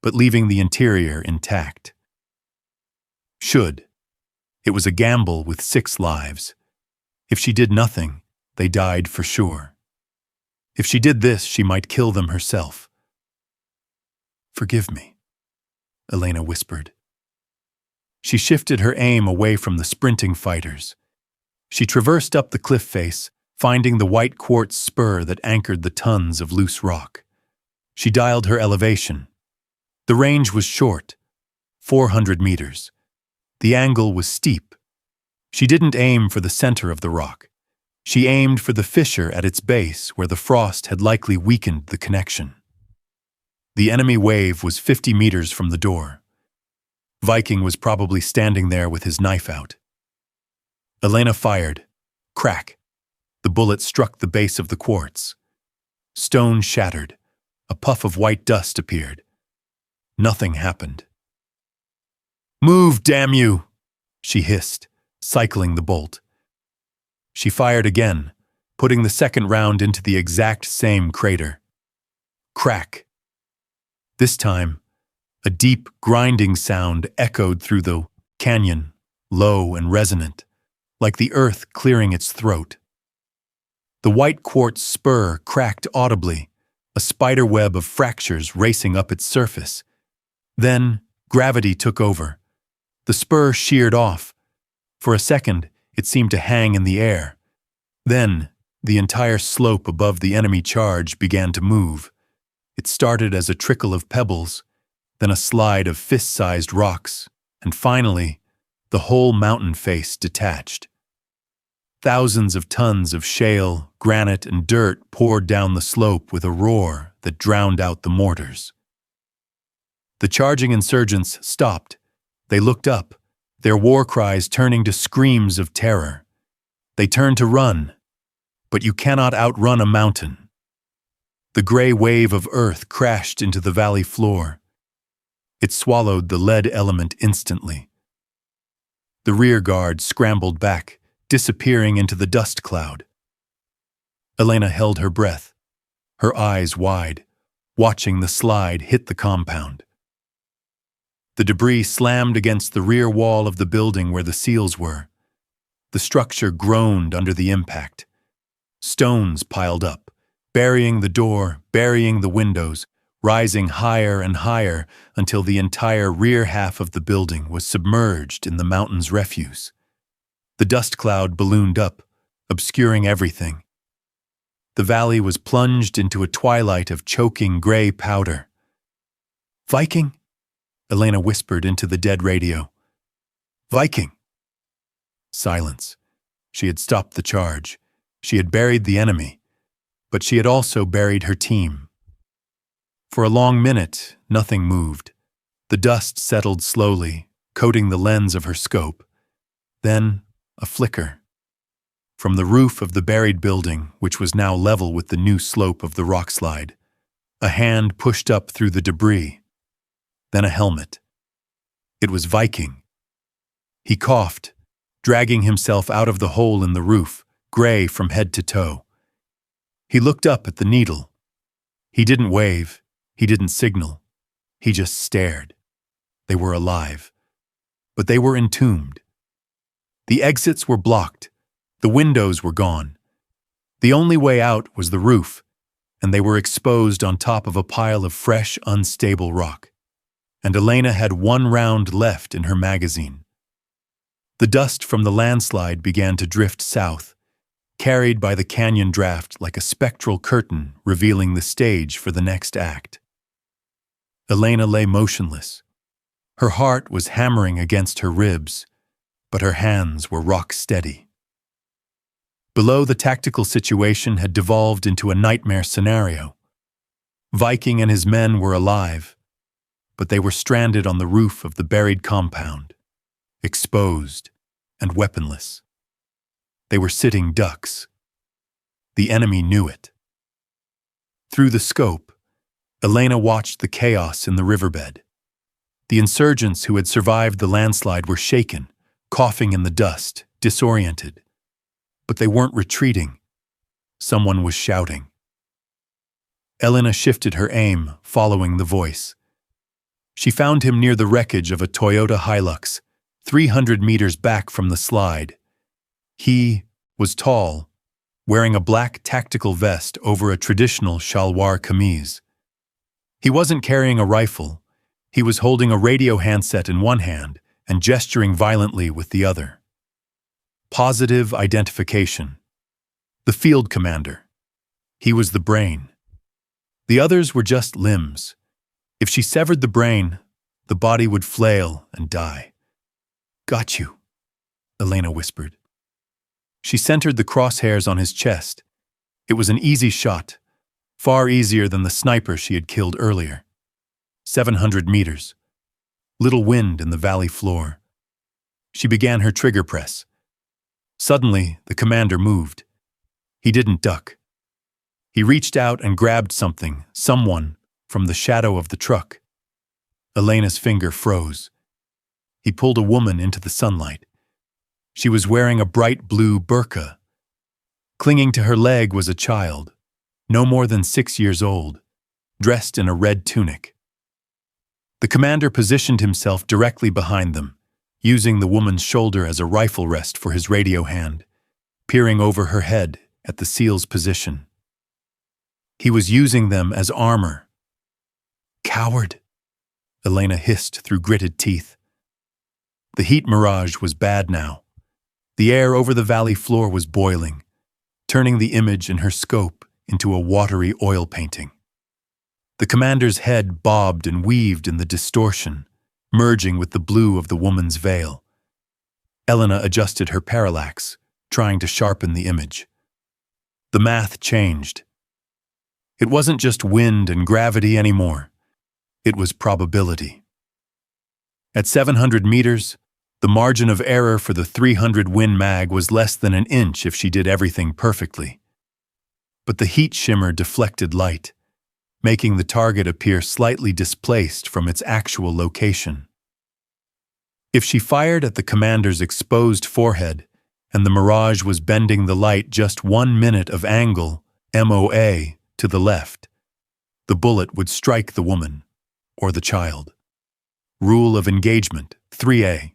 but leaving the interior intact. Should. It was a gamble with 6 lives. If she did nothing, they died for sure. If she did this, she might kill them herself. "Forgive me," Elena whispered. She shifted her aim away from the sprinting fighters. She traversed up the cliff face, finding the white quartz spur that anchored the tons of loose rock. She dialed her elevation. The range was short, 400 meters. The angle was steep. She didn't aim for the center of the rock. She aimed for the fissure at its base where the frost had likely weakened the connection. The enemy wave was 50 meters from the door. Viking was probably standing there with his knife out. Elena fired. Crack. The bullet struck the base of the quartz. Stone shattered. A puff of white dust appeared. Nothing happened. "Move, damn you!" she hissed, cycling the bolt. She fired again, putting the second round into the exact same crater. Crack. This time, a deep, grinding sound echoed through the canyon, low and resonant, like the earth clearing its throat. The white quartz spur cracked audibly, a spider web of fractures racing up its surface. Then, gravity took over. The spur sheared off. For a second, it seemed to hang in the air. Then, the entire slope above the enemy charge began to move. It started as a trickle of pebbles, then a slide of fist-sized rocks, and finally, the whole mountain face detached. Thousands of tons of shale, granite, and dirt poured down the slope with a roar that drowned out the mortars. The charging insurgents stopped. They looked up, their war cries turning to screams of terror. They turned to run, but you cannot outrun a mountain. The gray wave of earth crashed into the valley floor. It swallowed the lead element instantly. The rear guard scrambled back, disappearing into the dust cloud. Elena held her breath, her eyes wide, watching the slide hit the compound. The debris slammed against the rear wall of the building where the seals were. The structure groaned under the impact. Stones piled up, burying the door, burying the windows, rising higher and higher until the entire rear half of the building was submerged in the mountain's refuse. The dust cloud ballooned up, obscuring everything. The valley was plunged into a twilight of choking gray powder. "Viking?" Elena whispered into the dead radio. "Viking!" Silence. She had stopped the charge. She had buried the enemy, but she had also buried her team. For a long minute, nothing moved. The dust settled slowly, coating the lens of her scope. Then, a flicker. From the roof of the buried building, which was now level with the new slope of the rockslide, a hand pushed up through the debris. Then a helmet. It was Viking. He coughed, dragging himself out of the hole in the roof, gray from head to toe. He looked up at the needle. He didn't wave. He didn't signal. He just stared. They were alive. But they were entombed. The exits were blocked. The windows were gone. The only way out was the roof, and they were exposed on top of a pile of fresh, unstable rock. And Elena had one round left in her magazine. The dust from the landslide began to drift south, carried by the canyon draft like a spectral curtain revealing the stage for the next act. Elena lay motionless. Her heart was hammering against her ribs, but her hands were rock steady. Below, the tactical situation had devolved into a nightmare scenario. Viking and his men were alive, but they were stranded on the roof of the buried compound, exposed and weaponless. They were sitting ducks. The enemy knew it. Through the scope, Elena watched the chaos in the riverbed. The insurgents who had survived the landslide were shaken, coughing in the dust, disoriented. But they weren't retreating. Someone was shouting. Elena shifted her aim, following the voice. She found him near the wreckage of a Toyota Hilux, 300 meters back from the slide. He was tall, wearing a black tactical vest over a traditional shalwar kameez. He wasn't carrying a rifle. He was holding a radio handset in one hand and gesturing violently with the other. Positive identification. The field commander. He was the brain. The others were just limbs. If she severed the brain, the body would flail and die. "Got you," Elena whispered. She centered the crosshairs on his chest. It was an easy shot, far easier than the sniper she had killed earlier. 700 meters. Little wind in the valley floor. She began her trigger press. Suddenly, the commander moved. He didn't duck. He reached out and grabbed something, someone, from the shadow of the truck. Elena's finger froze. He pulled a woman into the sunlight. She was wearing a bright blue burqa. Clinging to her leg was a child, no more than 6 years old, dressed in a red tunic. The commander positioned himself directly behind them, using the woman's shoulder as a rifle rest for his radio hand, peering over her head at the SEAL's position. He was using them as armor. Coward, Elena hissed through gritted teeth. The heat mirage was bad now. The air over the valley floor was boiling, turning the image in her scope into a watery oil painting. The commander's head bobbed and weaved in the distortion, merging with the blue of the woman's veil. Elena adjusted her parallax, trying to sharpen the image. The math changed. It wasn't just wind and gravity anymore. It was probability. At 700 meters, the margin of error for the 300 Win mag was less than an inch if she did everything perfectly. But the heat shimmer deflected light, making the target appear slightly displaced from its actual location. If she fired at the commander's exposed forehead, and the mirage was bending the light just 1 minute of angle, MOA, to the left, the bullet would strike the woman, or the child. Rule of engagement, 3A.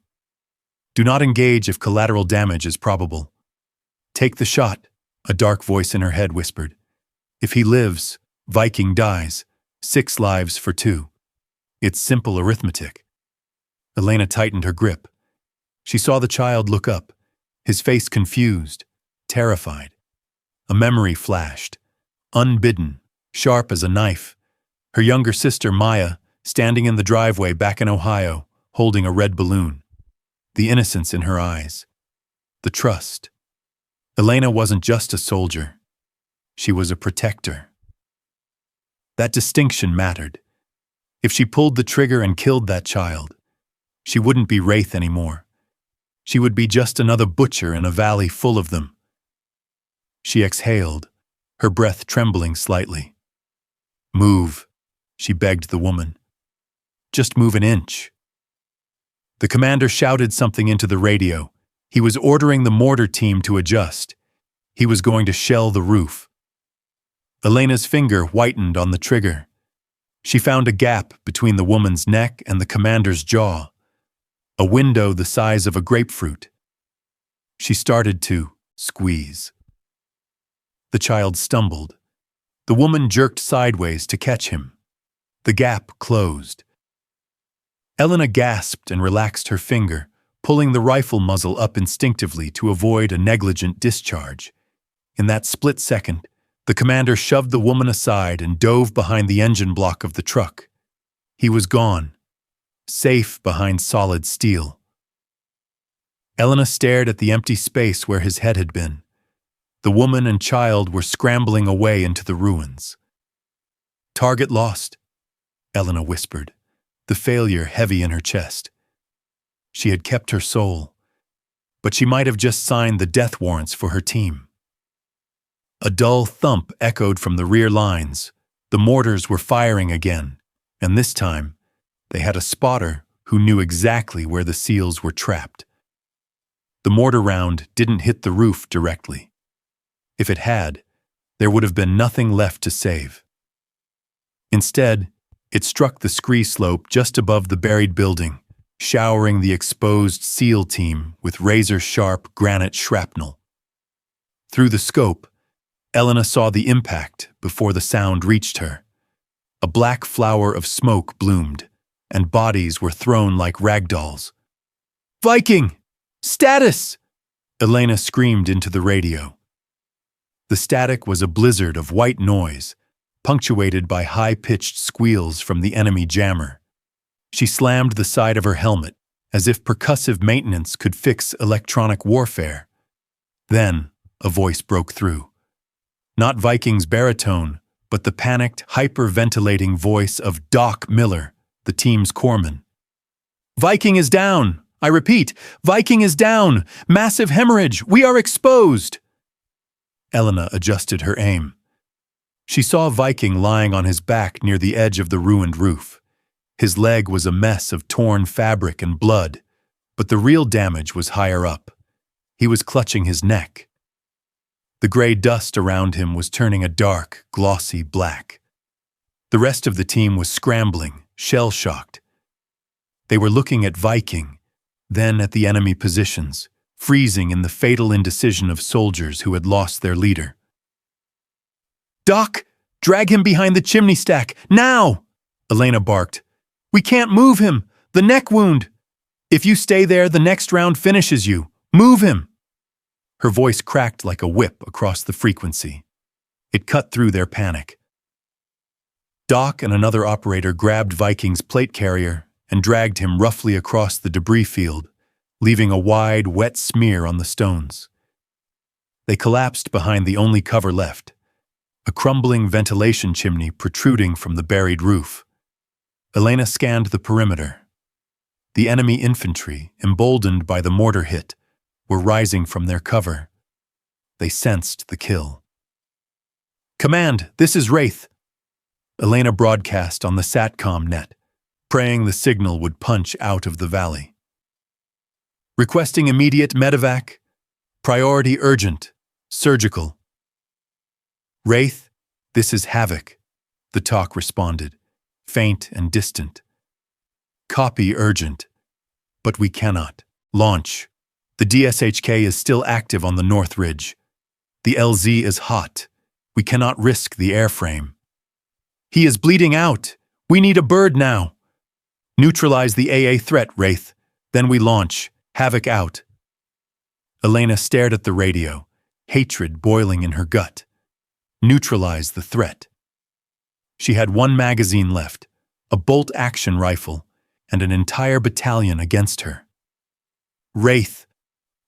Do not engage if collateral damage is probable. Take the shot, a dark voice in her head whispered. If he lives, Viking dies. 6 lives for 2. It's simple arithmetic. Elena tightened her grip. She saw the child look up, his face confused, terrified. A memory flashed, unbidden, sharp as a knife. Her younger sister, Maya, standing in the driveway back in Ohio, holding a red balloon. The innocence in her eyes. The trust. Elena wasn't just a soldier. She was a protector. That distinction mattered. If she pulled the trigger and killed that child, she wouldn't be Wraith anymore. She would be just another butcher in a valley full of them. She exhaled, her breath trembling slightly. Move, she begged the woman. Just move an inch. The commander shouted something into the radio. He was ordering the mortar team to adjust. He was going to shell the roof. Elena's finger whitened on the trigger. She found a gap between the woman's neck and the commander's jaw, a window the size of a grapefruit. She started to squeeze. The child stumbled. The woman jerked sideways to catch him. The gap closed. Elena gasped and relaxed her finger, pulling the rifle muzzle up instinctively to avoid a negligent discharge. In that split second, the commander shoved the woman aside and dove behind the engine block of the truck. He was gone, safe behind solid steel. Elena stared at the empty space where his head had been. The woman and child were scrambling away into the ruins. Target lost, Elena whispered, the failure heavy in her chest. She had kept her soul, but she might have just signed the death warrants for her team. A dull thump echoed from the rear lines. The mortars were firing again, and this time, they had a spotter who knew exactly where the SEALs were trapped. The mortar round didn't hit the roof directly. If it had, there would have been nothing left to save. Instead, it struck the scree slope just above the buried building, showering the exposed SEAL team with razor-sharp granite shrapnel. Through the scope, Elena saw the impact before the sound reached her. A black flower of smoke bloomed, and bodies were thrown like ragdolls. "Viking! Status!" Elena screamed into the radio. The static was a blizzard of white noise, punctuated by high-pitched squeals from the enemy jammer. She slammed the side of her helmet, as if percussive maintenance could fix electronic warfare. Then, a voice broke through. Not Viking's baritone, but the panicked, hyperventilating voice of Doc Miller, the team's corpsman. "Viking is down! I repeat, Viking is down! Massive hemorrhage! We are exposed!" Elena adjusted her aim. She saw Viking lying on his back near the edge of the ruined roof. His leg was a mess of torn fabric and blood, but the real damage was higher up. He was clutching his neck. The gray dust around him was turning a dark, glossy black. The rest of the team was scrambling, shell-shocked. They were looking at Viking, then at the enemy positions, freezing in the fatal indecision of soldiers who had lost their leader. "Doc!" Drag him behind the chimney stack, now! Elena barked. We can't move him! The neck wound! If you stay there, the next round finishes you. Move him! Her voice cracked like a whip across the frequency. It cut through their panic. Doc and another operator grabbed Viking's plate carrier and dragged him roughly across the debris field, leaving a wide, wet smear on the stones. They collapsed behind the only cover left, a crumbling ventilation chimney protruding from the buried roof. Elena scanned the perimeter. The enemy infantry, emboldened by the mortar hit, were rising from their cover. They sensed the kill. Command, this is Wraith. Elena broadcast on the SATCOM net, praying the signal would punch out of the valley. Requesting immediate medevac. Priority urgent. Surgical. Wraith, this is Havoc, the talk responded, faint and distant. Copy urgent. But we cannot. Launch. The DSHK is still active on the North Ridge. The LZ is hot. We cannot risk the airframe. He is bleeding out. We need a bird now. Neutralize the AA threat, Wraith. Then we launch. Havoc out. Elena stared at the radio, hatred boiling in her gut. Neutralize the threat. She had one magazine left, a bolt-action rifle, and an entire battalion against her. Wraith.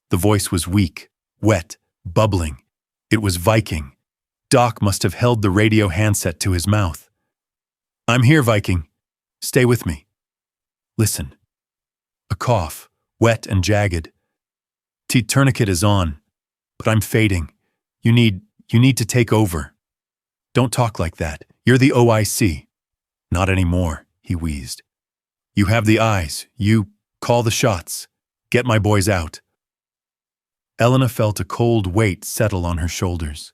The voice was weak, wet, bubbling. It was Viking. Doc must have held the radio handset to his mouth. I'm here, Viking. Stay with me. Listen. A cough, wet and jagged. Tourniquet is on, but I'm fading. You need to take over. Don't talk like that. You're the OIC. Not anymore, he wheezed. You have the eyes. You call the shots. Get my boys out. Elena felt a cold weight settle on her shoulders.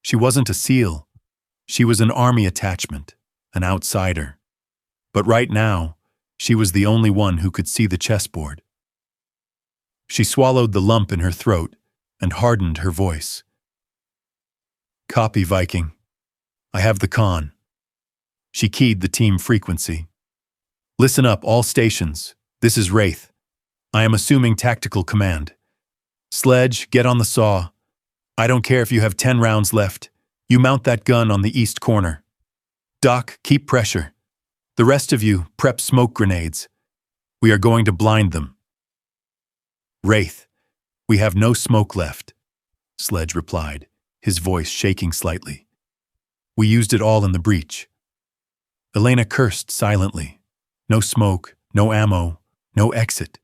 She wasn't a SEAL. She was an army attachment, an outsider. But right now, she was the only one who could see the chessboard. She swallowed the lump in her throat and hardened her voice. Copy, Viking. I have the con. She keyed the team frequency. Listen up, all stations. This is Wraith. I am assuming tactical command. Sledge, get on the saw. I don't care if you have 10 rounds left. You mount that gun on the east corner. Doc, keep pressure. The rest of you, prep smoke grenades. We are going to blind them. Wraith, we have no smoke left, Sledge replied, his voice shaking slightly. We used it all in the breach. Elena cursed silently. No smoke, no ammo, no exit.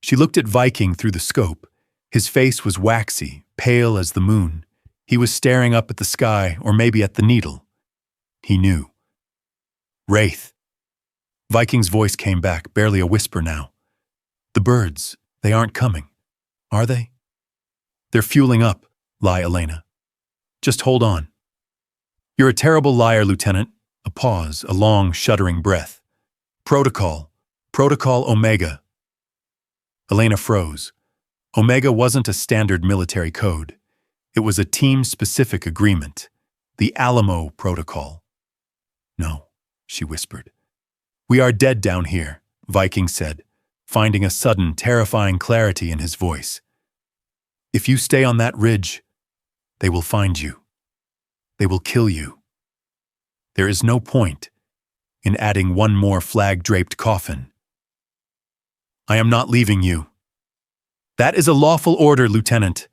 She looked at Viking through the scope. His face was waxy, pale as the moon. He was staring up at the sky, or maybe at the needle. He knew. Wraith. Viking's voice came back, barely a whisper now. The birds, they aren't coming, are they? They're fueling up, lie Elena. Just hold on. You're a terrible liar, Lieutenant. A pause, a long, shuddering breath. Protocol Omega. Elena froze. Omega wasn't a standard military code. It was a team-specific agreement, the Alamo Protocol. No, she whispered. We are dead down here, Viking said, finding a sudden, terrifying clarity in his voice. If you stay on that ridge, they will find you. They will kill you. There is no point in adding one more flag-draped coffin. I am not leaving you. That is a lawful order, Lieutenant.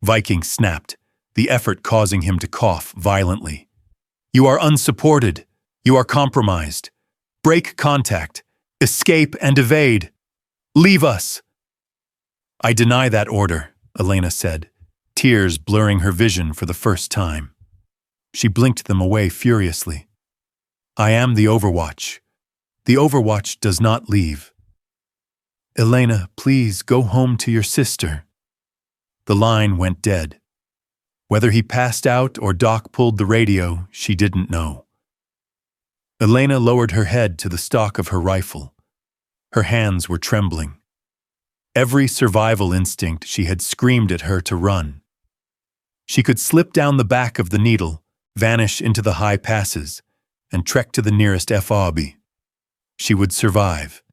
Viking snapped, the effort causing him to cough violently. You are unsupported. You are compromised. Break contact. Escape and evade. Leave us. I deny that order, Elena said, tears blurring her vision for the first time. She blinked them away furiously. I am the Overwatch. The Overwatch does not leave. Elena, please go home to your sister. The line went dead. Whether he passed out or Doc pulled the radio, she didn't know. Elena lowered her head to the stock of her rifle. Her hands were trembling. Every survival instinct she had screamed at her to run. She could slip down the back of the needle, vanish into the high passes, and trek to the nearest FOB. She would survive.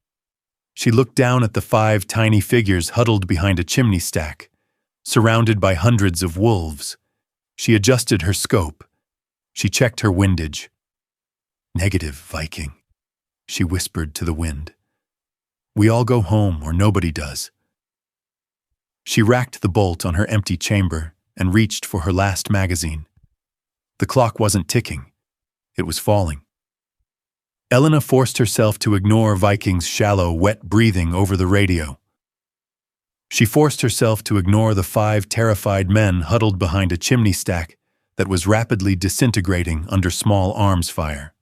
She looked down at the 5 tiny figures huddled behind a chimney stack, surrounded by hundreds of wolves. She adjusted her scope. She checked her windage. "Negative, Viking," she whispered to the wind. "We all go home, or nobody does." She racked the bolt on her empty chamber and reached for her last magazine. The clock wasn't ticking. It was falling. Elena forced herself to ignore Viking's shallow, wet breathing over the radio. She forced herself to ignore the 5 terrified men huddled behind a chimney stack that was rapidly disintegrating under small arms fire.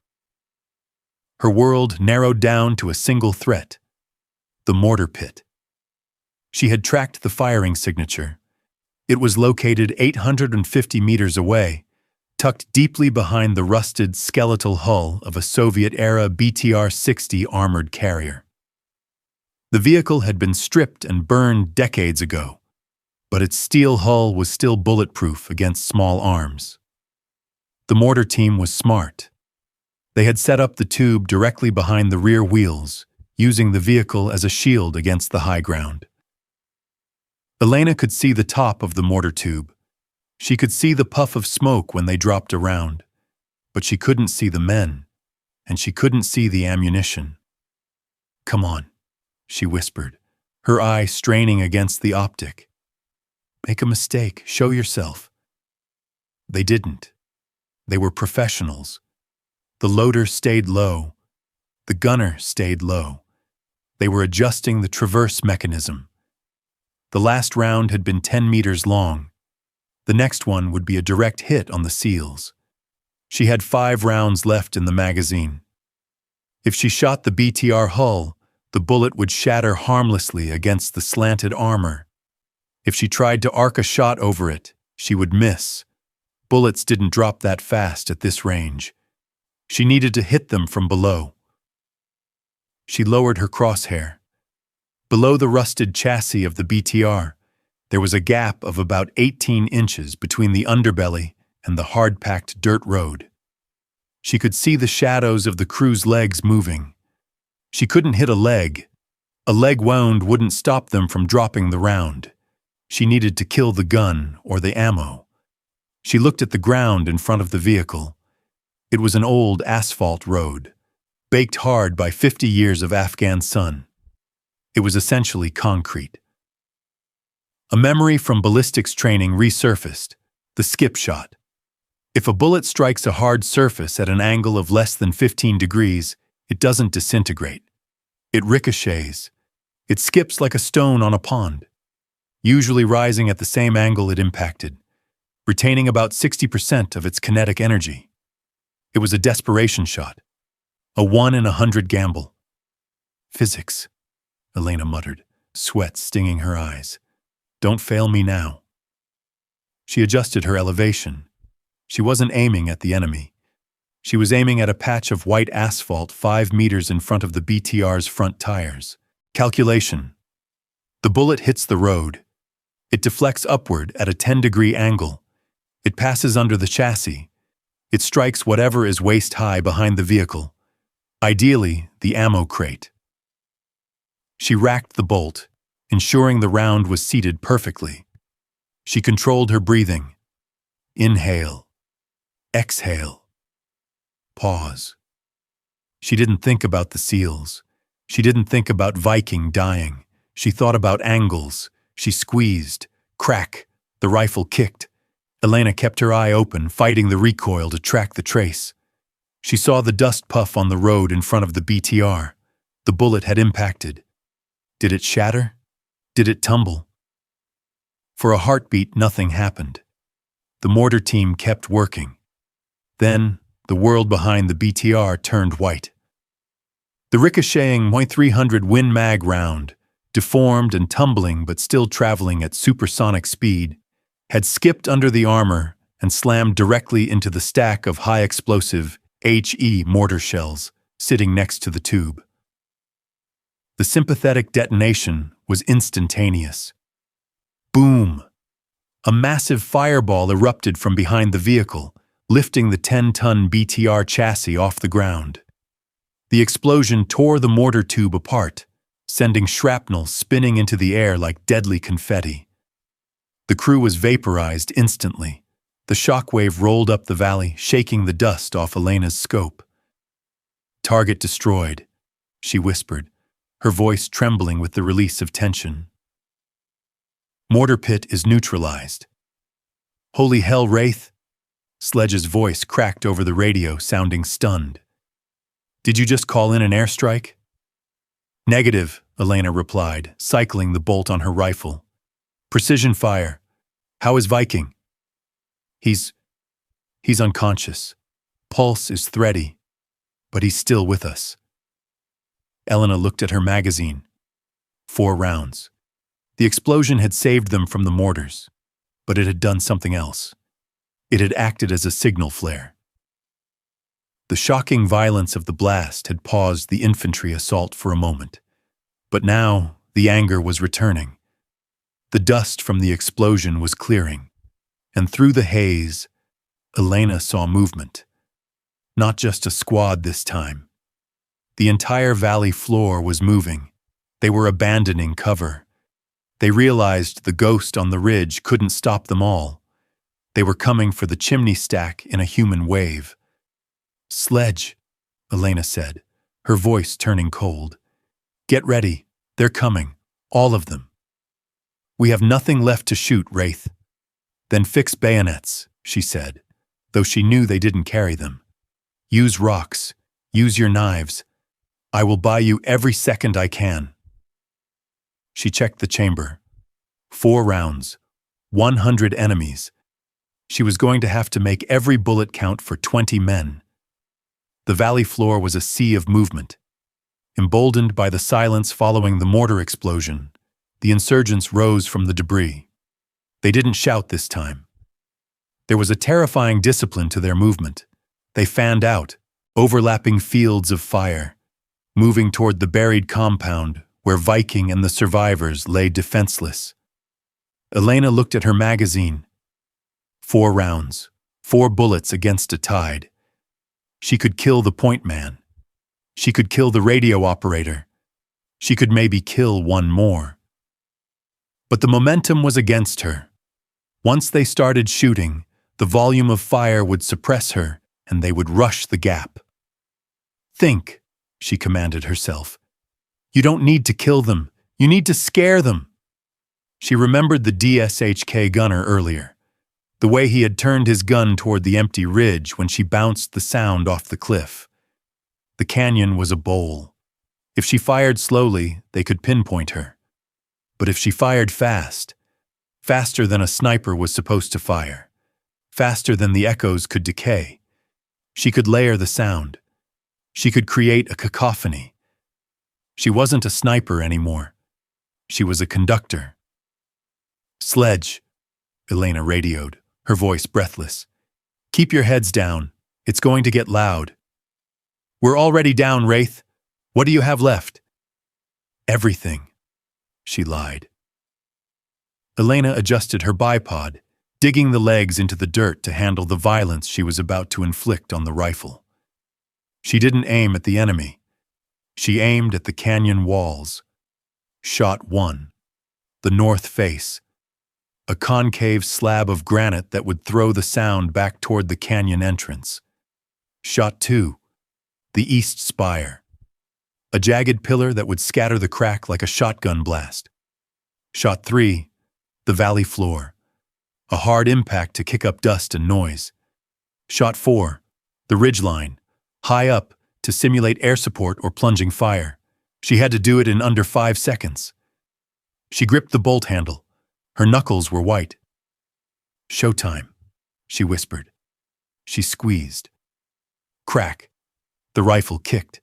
Her world narrowed down to a single threat: the mortar pit. She had tracked the firing signature. It was located 850 meters away, tucked deeply behind the rusted skeletal hull of a Soviet-era BTR-60 armored carrier. The vehicle had been stripped and burned decades ago, but its steel hull was still bulletproof against small arms. The mortar team was smart. They had set up the tube directly behind the rear wheels, using the vehicle as a shield against the high ground. Elena could see the top of the mortar tube. She could see the puff of smoke when they dropped around, but she couldn't see the men, and she couldn't see the ammunition. "Come on," she whispered, her eye straining against the optic. "Make a mistake, show yourself." They didn't. They were professionals. The loader stayed low. The gunner stayed low. They were adjusting the traverse mechanism. The last round had been 10 meters long. The next one would be a direct hit on the seals. She had 5 rounds left in the magazine. If she shot the BTR hull, the bullet would shatter harmlessly against the slanted armor. If she tried to arc a shot over it, she would miss. Bullets didn't drop that fast at this range. She needed to hit them from below. She lowered her crosshair. Below the rusted chassis of the BTR, there was a gap of about 18 inches between the underbelly and the hard-packed dirt road. She could see the shadows of the crew's legs moving. She couldn't hit a leg. A leg wound wouldn't stop them from dropping the round. She needed to kill the gun or the ammo. She looked at the ground in front of the vehicle. It was an old asphalt road, baked hard by 50 years of Afghan sun. It was essentially concrete. A memory from ballistics training resurfaced: the skip shot. If a bullet strikes a hard surface at an angle of less than 15 degrees, it doesn't disintegrate. It ricochets. It skips like a stone on a pond, usually rising at the same angle it impacted, retaining about 60% of its kinetic energy. It was a desperation shot, a 1 in 100 gamble. "Physics," Elena muttered, sweat stinging her eyes. "Don't fail me now." She adjusted her elevation. She wasn't aiming at the enemy. She was aiming at a patch of white asphalt 5 meters in front of the BTR's front tires. Calculation. The bullet hits the road. It deflects upward at a 10-degree angle. It passes under the chassis. It strikes whatever is waist-high behind the vehicle, ideally the ammo crate. She racked the bolt, ensuring the round was seated perfectly. She controlled her breathing. Inhale. Exhale. Pause. She didn't think about the seals. She didn't think about Viking dying. She thought about angles. She squeezed. Crack. The rifle kicked. Elena kept her eye open, fighting the recoil to track the trace. She saw the dust puff on the road in front of the BTR. The bullet had impacted. Did it shatter? Did it tumble? For a heartbeat, nothing happened. The mortar team kept working. Then, the world behind the BTR turned white. The ricocheting .300 Win Mag round, deformed and tumbling but still traveling at supersonic speed, had skipped under the armor and slammed directly into the stack of high-explosive HE mortar shells sitting next to the tube. The sympathetic detonation was instantaneous. Boom! A massive fireball erupted from behind the vehicle, lifting the 10-ton BTR chassis off the ground. The explosion tore the mortar tube apart, sending shrapnel spinning into the air like deadly confetti. The crew was vaporized instantly. The shockwave rolled up the valley, shaking the dust off Elena's scope. "Target destroyed," she whispered, her voice trembling with the release of tension. "Mortar pit is neutralized." "Holy hell, Wraith!" Sledge's voice cracked over the radio, sounding stunned. "Did you just call in an airstrike?" "Negative," Elena replied, cycling the bolt on her rifle. "Precision fire. How is Viking?" He's unconscious. Pulse is thready, but he's still with us." Elena looked at her magazine. 4 rounds. The explosion had saved them from the mortars, but it had done something else. It had acted as a signal flare. The shocking violence of the blast had paused the infantry assault for a moment, but now the anger was returning. The dust from the explosion was clearing, and through the haze, Elena saw movement. Not just a squad this time. The entire valley floor was moving. They were abandoning cover. They realized the ghost on the ridge couldn't stop them all. They were coming for the chimney stack in a human wave. "Sledge," Elena said, her voice turning cold. "Get ready. They're coming. All of them." "We have nothing left to shoot, Wraith." "Then fix bayonets," she said, though she knew they didn't carry them. "Use rocks. Use your knives. I will buy you every second I can." She checked the chamber. 4 rounds. 100 enemies. She was going to have to make every bullet count for 20 men. The valley floor was a sea of movement. Emboldened by the silence following the mortar explosion, the insurgents rose from the debris. They didn't shout this time. There was a terrifying discipline to their movement. They fanned out, overlapping fields of fire, moving toward the buried compound where Viking and the survivors lay defenseless. Elena looked at her magazine. 4 rounds, 4 bullets against a tide. She could kill the point man. She could kill the radio operator. She could maybe kill one more. But the momentum was against her. Once they started shooting, the volume of fire would suppress her, and they would rush the gap. "Think," she commanded herself. "You don't need to kill them. You need to scare them." She remembered the DSHK gunner earlier, the way he had turned his gun toward the empty ridge when she bounced the sound off the cliff. The canyon was a bowl. If she fired slowly, they could pinpoint her. But if she fired fast, faster than a sniper was supposed to fire, faster than the echoes could decay, she could layer the sound. She could create a cacophony. She wasn't a sniper anymore. She was a conductor. "Sledge," Elena radioed, her voice breathless. "Keep your heads down. It's going to get loud." "We're already down, Wraith. What do you have left?" "Everything," she lied. Elena adjusted her bipod, digging the legs into the dirt to handle the violence she was about to inflict on the rifle. She didn't aim at the enemy. She aimed at the canyon walls. Shot 1. The north face. A concave slab of granite that would throw the sound back toward the canyon entrance. Shot 2. The east spire. A jagged pillar that would scatter the crack like a shotgun blast. Shot 3. The valley floor. A hard impact to kick up dust and noise. Shot 4. The ridgeline. High up to simulate air support or plunging fire. She had to do it in under 5 seconds. She gripped the bolt handle. Her knuckles were white. "Showtime," she whispered. She squeezed. Crack. The rifle kicked.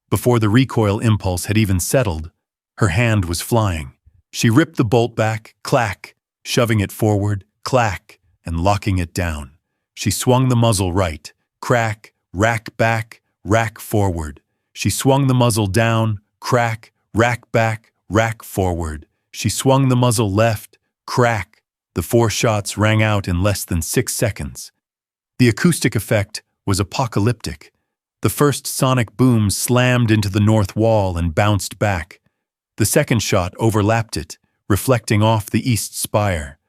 Before the recoil impulse had even settled, her hand was flying. She ripped the bolt back, clack, shoving it forward, clack, and locking it down. She swung the muzzle right, crack, rack back, rack forward. She swung the muzzle down, crack, rack back, rack forward. She swung the muzzle left, crack. The 4 shots rang out in less than 6 seconds. The acoustic effect was apocalyptic. The first sonic boom slammed into the north wall and bounced back. The second shot overlapped it, reflecting off the east spire.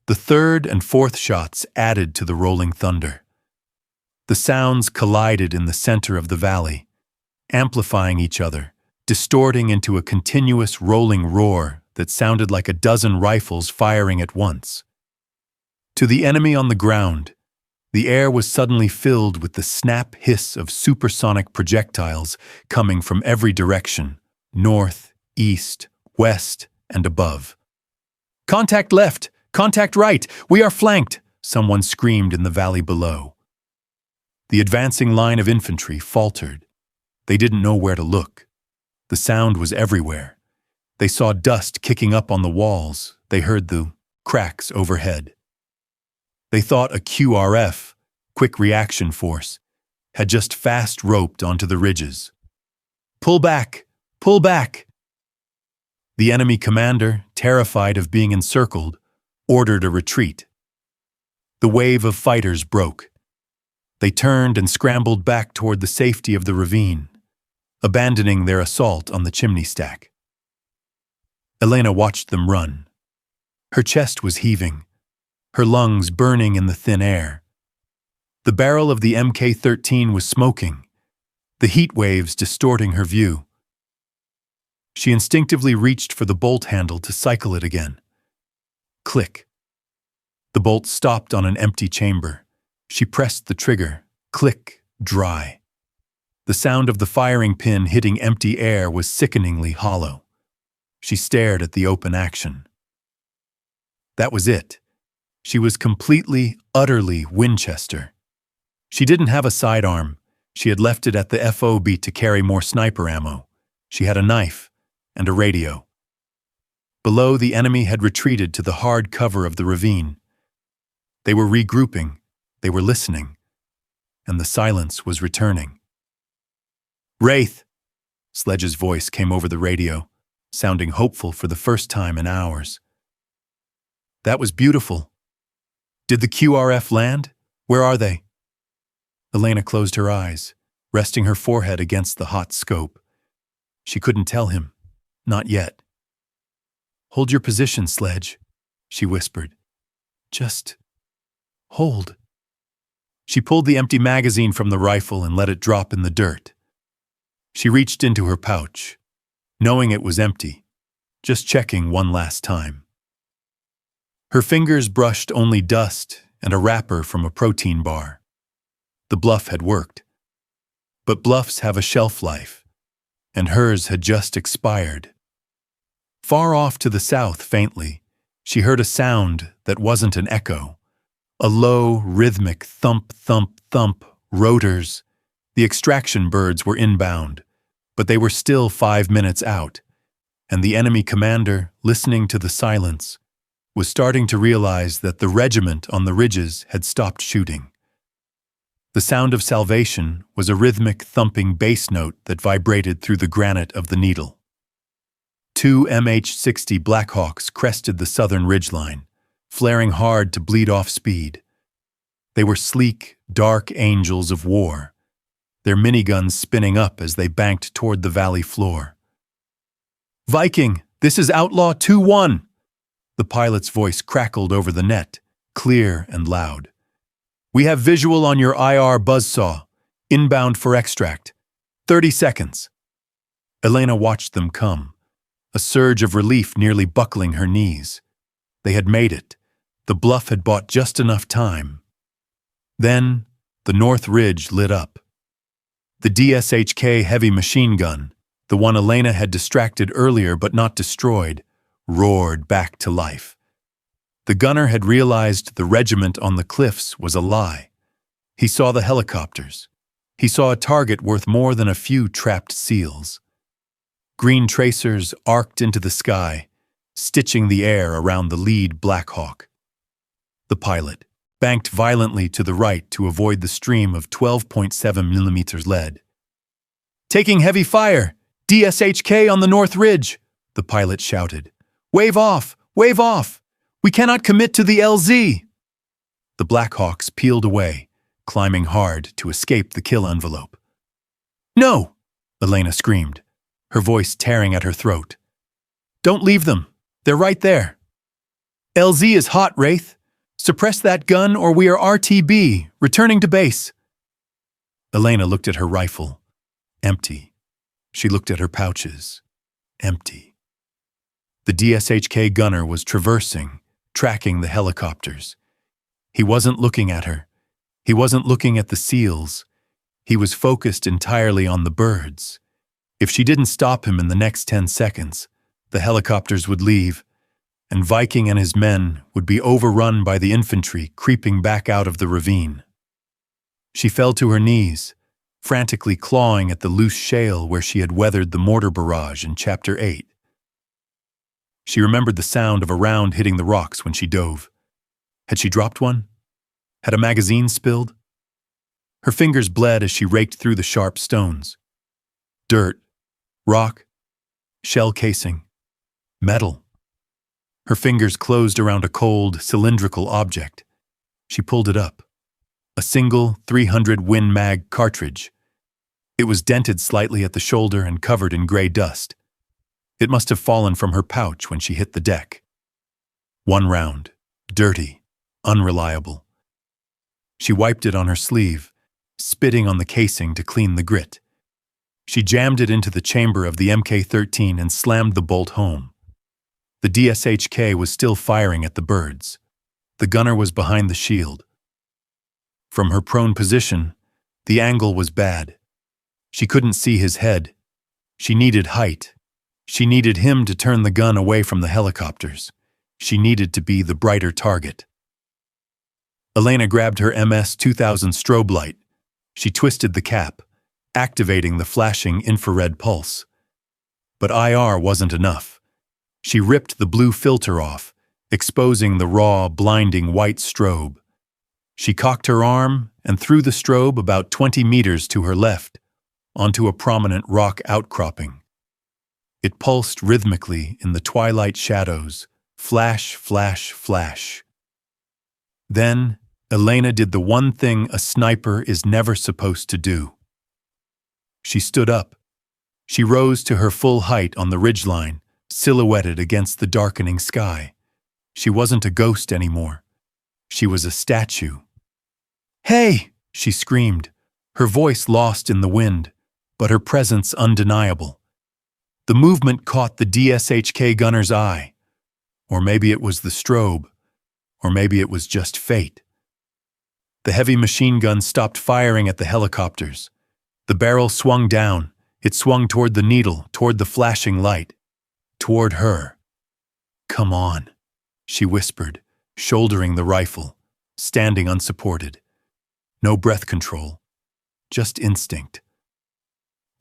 The third and fourth shots added to the rolling thunder. The sounds collided in the center of the valley, amplifying each other, distorting into a continuous rolling roar that sounded like a dozen rifles firing at once. To the enemy on the ground, the air was suddenly filled with the snap hiss of supersonic projectiles coming from every direction, north, east, west, and above. "Contact left! Contact right! We are flanked!" someone screamed in the valley below. The advancing line of infantry faltered. They didn't know where to look. The sound was everywhere. They saw dust kicking up on the walls. They heard the cracks overhead. They thought a QRF, quick reaction force, had just fast-roped onto the ridges. "Pull back! Pull back!" The enemy commander, terrified of being encircled, ordered a retreat. The wave of fighters broke. They turned and scrambled back toward the safety of the ravine, abandoning their assault on the chimney stack. Elena watched them run. Her chest was heaving, her lungs burning in the thin air. The barrel of the Mk-13 was smoking, the heat waves distorting her view. She instinctively reached for the bolt handle to cycle it again. Click. The bolt stopped on an empty chamber. She pressed the trigger. Click, dry. The sound of the firing pin hitting empty air was sickeningly hollow. She stared at the open action. That was it. She was completely, utterly Winchester. She didn't have a sidearm. She had left it at the FOB to carry more sniper ammo. She had a knife and a radio. Below, the enemy had retreated to the hard cover of the ravine. They were regrouping, they were listening, and the silence was returning. "Wraith!" Sledge's voice came over the radio, sounding hopeful for the first time in hours. "That was beautiful. Did the QRF land? Where are they?" Elena closed her eyes, resting her forehead against the hot scope. She couldn't tell him. Not yet. "Hold your position, Sledge," she whispered. "Just hold." She pulled the empty magazine from the rifle and let it drop in the dirt. She reached into her pouch, knowing it was empty, just checking one last time. Her fingers brushed only dust and a wrapper from a protein bar. The bluff had worked. But bluffs have a shelf life, and hers had just expired. Far off to the south, faintly, she heard a sound that wasn't an echo. A low, rhythmic thump, thump, thump, rotors. The extraction birds were inbound, but they were still 5 minutes out, and the enemy commander, listening to the silence, was starting to realize that the regiment on the ridges had stopped shooting. The sound of salvation was a rhythmic, thumping bass note that vibrated through the granite of the needle. 2 MH-60 Blackhawks crested the southern ridgeline, flaring hard to bleed off speed. They were sleek, dark angels of war, their miniguns spinning up as they banked toward the valley floor. "Viking, this is Outlaw 2-1!" The pilot's voice crackled over the net, clear and loud. "We have visual on your IR buzzsaw, inbound for extract. 30 seconds. Elena watched them come, a surge of relief nearly buckling her knees. They had made it. The bluff had bought just enough time. Then, the north ridge lit up. The DSHK heavy machine gun, the one Elena had distracted earlier but not destroyed, roared back to life. The gunner had realized the regiment on the cliffs was a lie. He saw the helicopters. He saw a target worth more than a few trapped seals. Green tracers arced into the sky, stitching the air around the lead Blackhawk. The pilot banked violently to the right to avoid the stream of 12.7mm lead. "Taking heavy fire! DSHK on the north ridge!" the pilot shouted. "Wave off! Wave off! We cannot commit to the LZ!" The Blackhawks peeled away, climbing hard to escape the kill envelope. "No!" Elena screamed, her voice tearing at her throat. "Don't leave them. They're right there. LZ is hot, Wraith. Suppress that gun or we are RTB, returning to base." Elena looked at her rifle. Empty. She looked at her pouches. Empty. The DSHK gunner was traversing, tracking the helicopters. He wasn't looking at her. He wasn't looking at the seals. He was focused entirely on the birds. If she didn't stop him in the next 10 seconds, the helicopters would leave, and Viking and his men would be overrun by the infantry creeping back out of the ravine. She fell to her knees, frantically clawing at the loose shale where she had weathered the mortar barrage in Chapter 8. She remembered the sound of a round hitting the rocks when she dove. Had she dropped one? Had a magazine spilled? Her fingers bled as she raked through the sharp stones. Dirt, rock, shell casing, metal. Her fingers closed around a cold, cylindrical object. She pulled it up. A single 300 Win Mag cartridge. It was dented slightly at the shoulder and covered in gray dust. It must have fallen from her pouch when she hit the deck. One round, dirty, unreliable. She wiped it on her sleeve, spitting on the casing to clean the grit. She jammed it into the chamber of the MK-13 and slammed the bolt home. The DSHK was still firing at the birds. The gunner was behind the shield. From her prone position, the angle was bad. She couldn't see his head. She needed height. She needed him to turn the gun away from the helicopters. She needed to be the brighter target. Elena grabbed her MS-2000 strobe light. She twisted the cap, activating the flashing infrared pulse. But IR wasn't enough. She ripped the blue filter off, exposing the raw, blinding white strobe. She cocked her arm and threw the strobe about 20 meters to her left, onto a prominent rock outcropping. It pulsed rhythmically in the twilight shadows, flash, flash, flash. Then, Elena did the one thing a sniper is never supposed to do. She stood up. She rose to her full height on the ridgeline, silhouetted against the darkening sky. She wasn't a ghost anymore. She was a statue. "Hey!" she screamed, her voice lost in the wind, but her presence undeniable. The movement caught the DSHK gunner's eye. Or maybe it was the strobe, or maybe it was just fate. The heavy machine gun stopped firing at the helicopters. The barrel swung down. It swung toward the needle, toward the flashing light, toward her. "Come on," she whispered, shouldering the rifle, standing unsupported. No breath control, just instinct.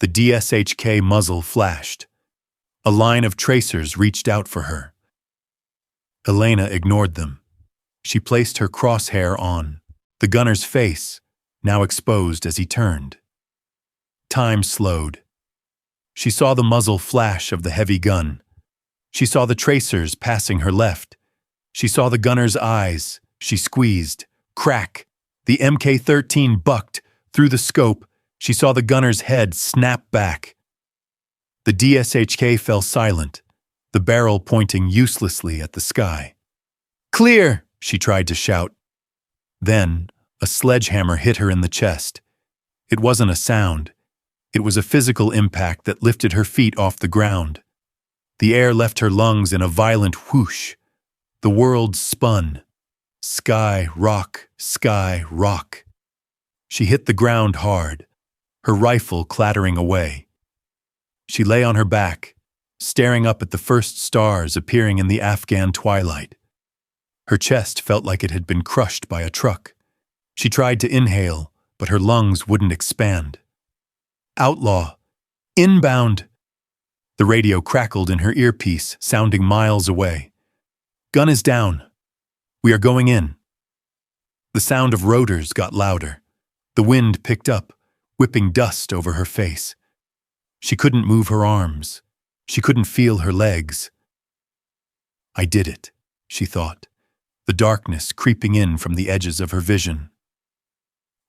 The DSHK muzzle flashed. A line of tracers reached out for her. Elena ignored them. She placed her crosshair on the gunner's face, now exposed as he turned. Time slowed. She saw the muzzle flash of the heavy gun. She saw the tracers passing her left. She saw the gunner's eyes. She squeezed. Crack! The MK-13 bucked. Through the scope, she saw the gunner's head snap back. The DSHK fell silent, the barrel pointing uselessly at the sky. "Clear!" she tried to shout. Then, a sledgehammer hit her in the chest. It wasn't a sound. It was a physical impact that lifted her feet off the ground. The air left her lungs in a violent whoosh. The world spun. Sky, rock, sky, rock. She hit the ground hard, her rifle clattering away. She lay on her back, staring up at the first stars appearing in the Afghan twilight. Her chest felt like it had been crushed by a truck. She tried to inhale, but her lungs wouldn't expand. "Outlaw! Inbound!" The radio crackled in her earpiece, sounding miles away. "Gun is down. We are going in." The sound of rotors got louder. The wind picked up, whipping dust over her face. She couldn't move her arms. She couldn't feel her legs. "I did it," she thought, the darkness creeping in from the edges of her vision.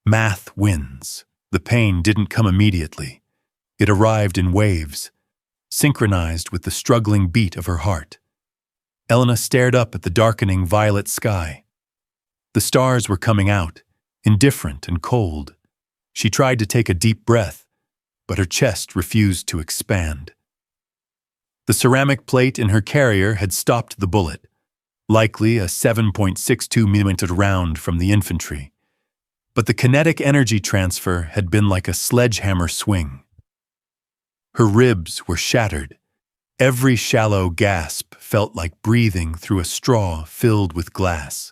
Math wins. The pain didn't come immediately. It arrived in waves, synchronized with the struggling beat of her heart. Elena stared up at the darkening violet sky. The stars were coming out, indifferent and cold. She tried to take a deep breath, but her chest refused to expand. The ceramic plate in her carrier had stopped the bullet, likely a 7.62mm round from the infantry. But the kinetic energy transfer had been like a sledgehammer swing. Her ribs were shattered. Every shallow gasp felt like breathing through a straw filled with glass.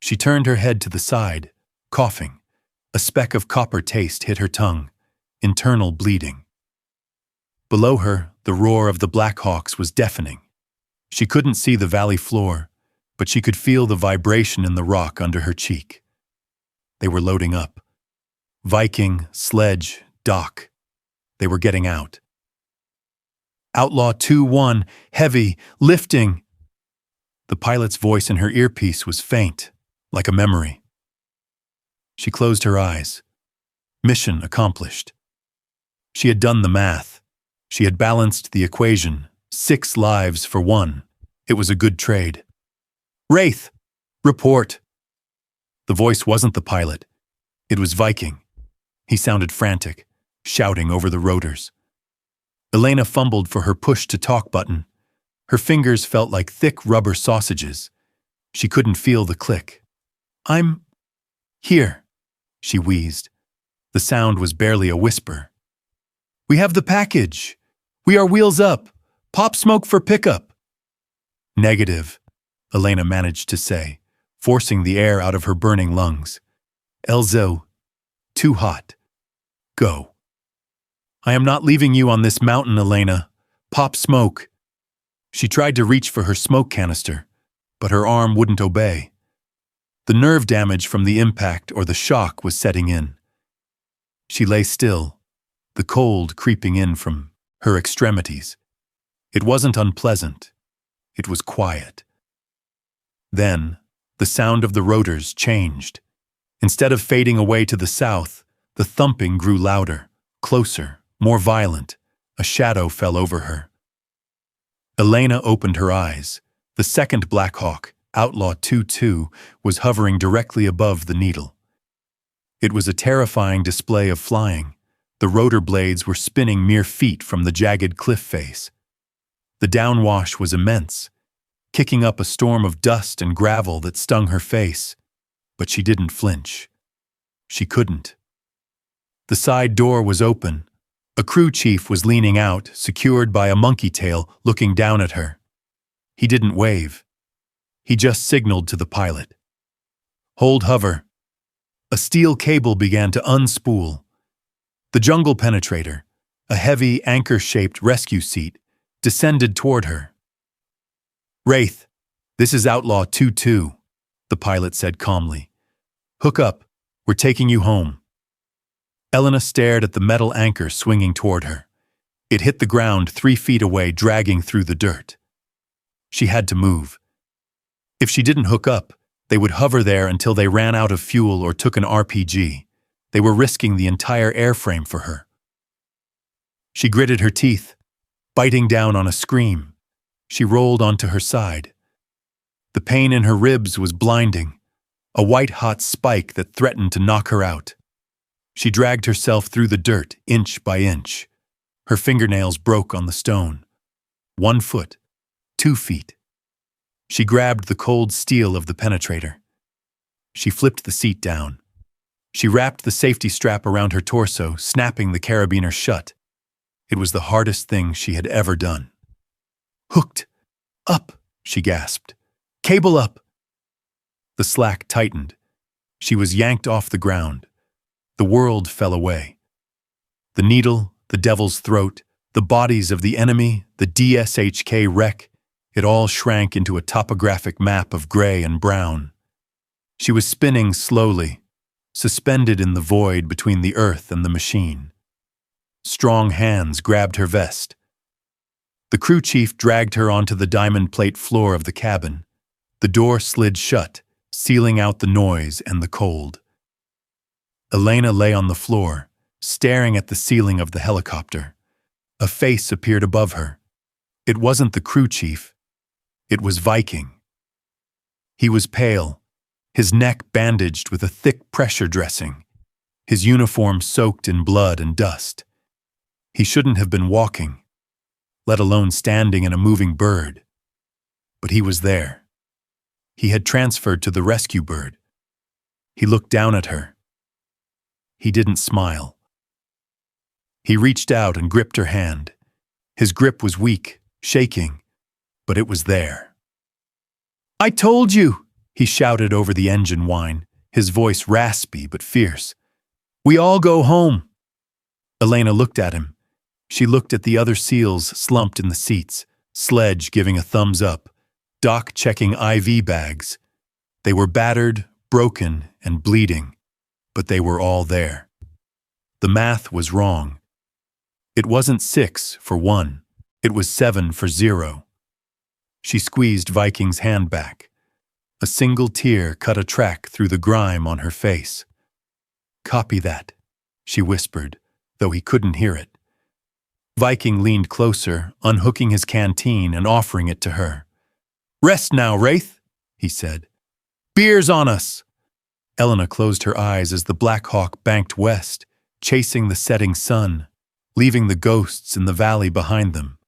She turned her head to the side, coughing. A speck of copper taste hit her tongue, internal bleeding. Below her, the roar of the Blackhawks was deafening. She couldn't see the valley floor, but she could feel the vibration in the rock under her cheek. They were loading up. Viking, sledge, dock. They were getting out. Outlaw 2-1, heavy, lifting. The pilot's voice in her earpiece was faint, like a memory. She closed her eyes. Mission accomplished. She had done the math. She had balanced the equation. 6 lives for 1. It was a good trade. Wraith! Report! The voice wasn't the pilot. It was Viking. He sounded frantic, shouting over the rotors. Elena fumbled for her push-to-talk button. Her fingers felt like thick rubber sausages. She couldn't feel the click. I'm here, she wheezed. The sound was barely a whisper. We have the package. We are wheels up. Pop smoke for pickup. Negative, Elena managed to say, forcing the air out of her burning lungs. Elzo, too hot. Go. I am not leaving you on this mountain, Elena. Pop smoke. She tried to reach for her smoke canister, but her arm wouldn't obey. The nerve damage from the impact or the shock was setting in. She lay still, the cold creeping in from her extremities. It wasn't unpleasant. It was quiet. Then, the sound of the rotors changed. Instead of fading away to the south, the thumping grew louder, closer, more violent. A shadow fell over her. Elena opened her eyes. The second Blackhawk, Outlaw 2-2, was hovering directly above the needle. It was a terrifying display of flying. The rotor blades were spinning mere feet from the jagged cliff face. The downwash was immense, kicking up a storm of dust and gravel that stung her face. But she didn't flinch. She couldn't. The side door was open. A crew chief was leaning out, secured by a monkey tail, looking down at her. He didn't wave. He just signaled to the pilot. Hold hover. A steel cable began to unspool. The jungle penetrator, a heavy anchor-shaped rescue seat, descended toward her. Wraith, this is Outlaw 2-2, the pilot said calmly. Hook up. We're taking you home. Elena stared at the metal anchor swinging toward her. It hit the ground 3 feet away, dragging through the dirt. She had to move. If she didn't hook up, they would hover there until they ran out of fuel or took an RPG. They were risking the entire airframe for her. She gritted her teeth, biting down on a scream. She rolled onto her side. The pain in her ribs was blinding, a white-hot spike that threatened to knock her out. She dragged herself through the dirt, inch by inch. Her fingernails broke on the stone. 1 foot, 2 feet. She grabbed the cold steel of the penetrator. She flipped the seat down. She wrapped the safety strap around her torso, snapping the carabiner shut. It was the hardest thing she had ever done. Hooked. Up, she gasped. Cable up. The slack tightened. She was yanked off the ground. The world fell away. The needle, the devil's throat, the bodies of the enemy, the DSHK wreck, it all shrank into a topographic map of gray and brown. She was spinning slowly, suspended in the void between the earth and the machine. Strong hands grabbed her vest. The crew chief dragged her onto the diamond plate floor of the cabin. The door slid shut, sealing out the noise and the cold. Elena lay on the floor, staring at the ceiling of the helicopter. A face appeared above her. It wasn't the crew chief. It was Viking. He was pale, his neck bandaged with a thick pressure dressing, his uniform soaked in blood and dust. He shouldn't have been walking, let alone standing in a moving bird. But he was there. He had transferred to the rescue bird. He looked down at her. He didn't smile. He reached out and gripped her hand. His grip was weak, shaking, but it was there. "I told you!" he shouted over the engine whine, his voice raspy but fierce. "We all go home." Elena looked at him. She looked at the other SEALs slumped in the seats, Sledge giving a thumbs up, Doc checking IV bags. They were battered, broken, and bleeding, but they were all there. The math was wrong. It wasn't 6 for 1, it was 7 for 0. She squeezed Viking's hand back. A single tear cut a track through the grime on her face. "Copy that," she whispered, though he couldn't hear it. Viking leaned closer, unhooking his canteen and offering it to her. "Rest now, Wraith," he said. "Beer's on us." Elena closed her eyes as the Black Hawk banked west, chasing the setting sun, leaving the ghosts in the valley behind them.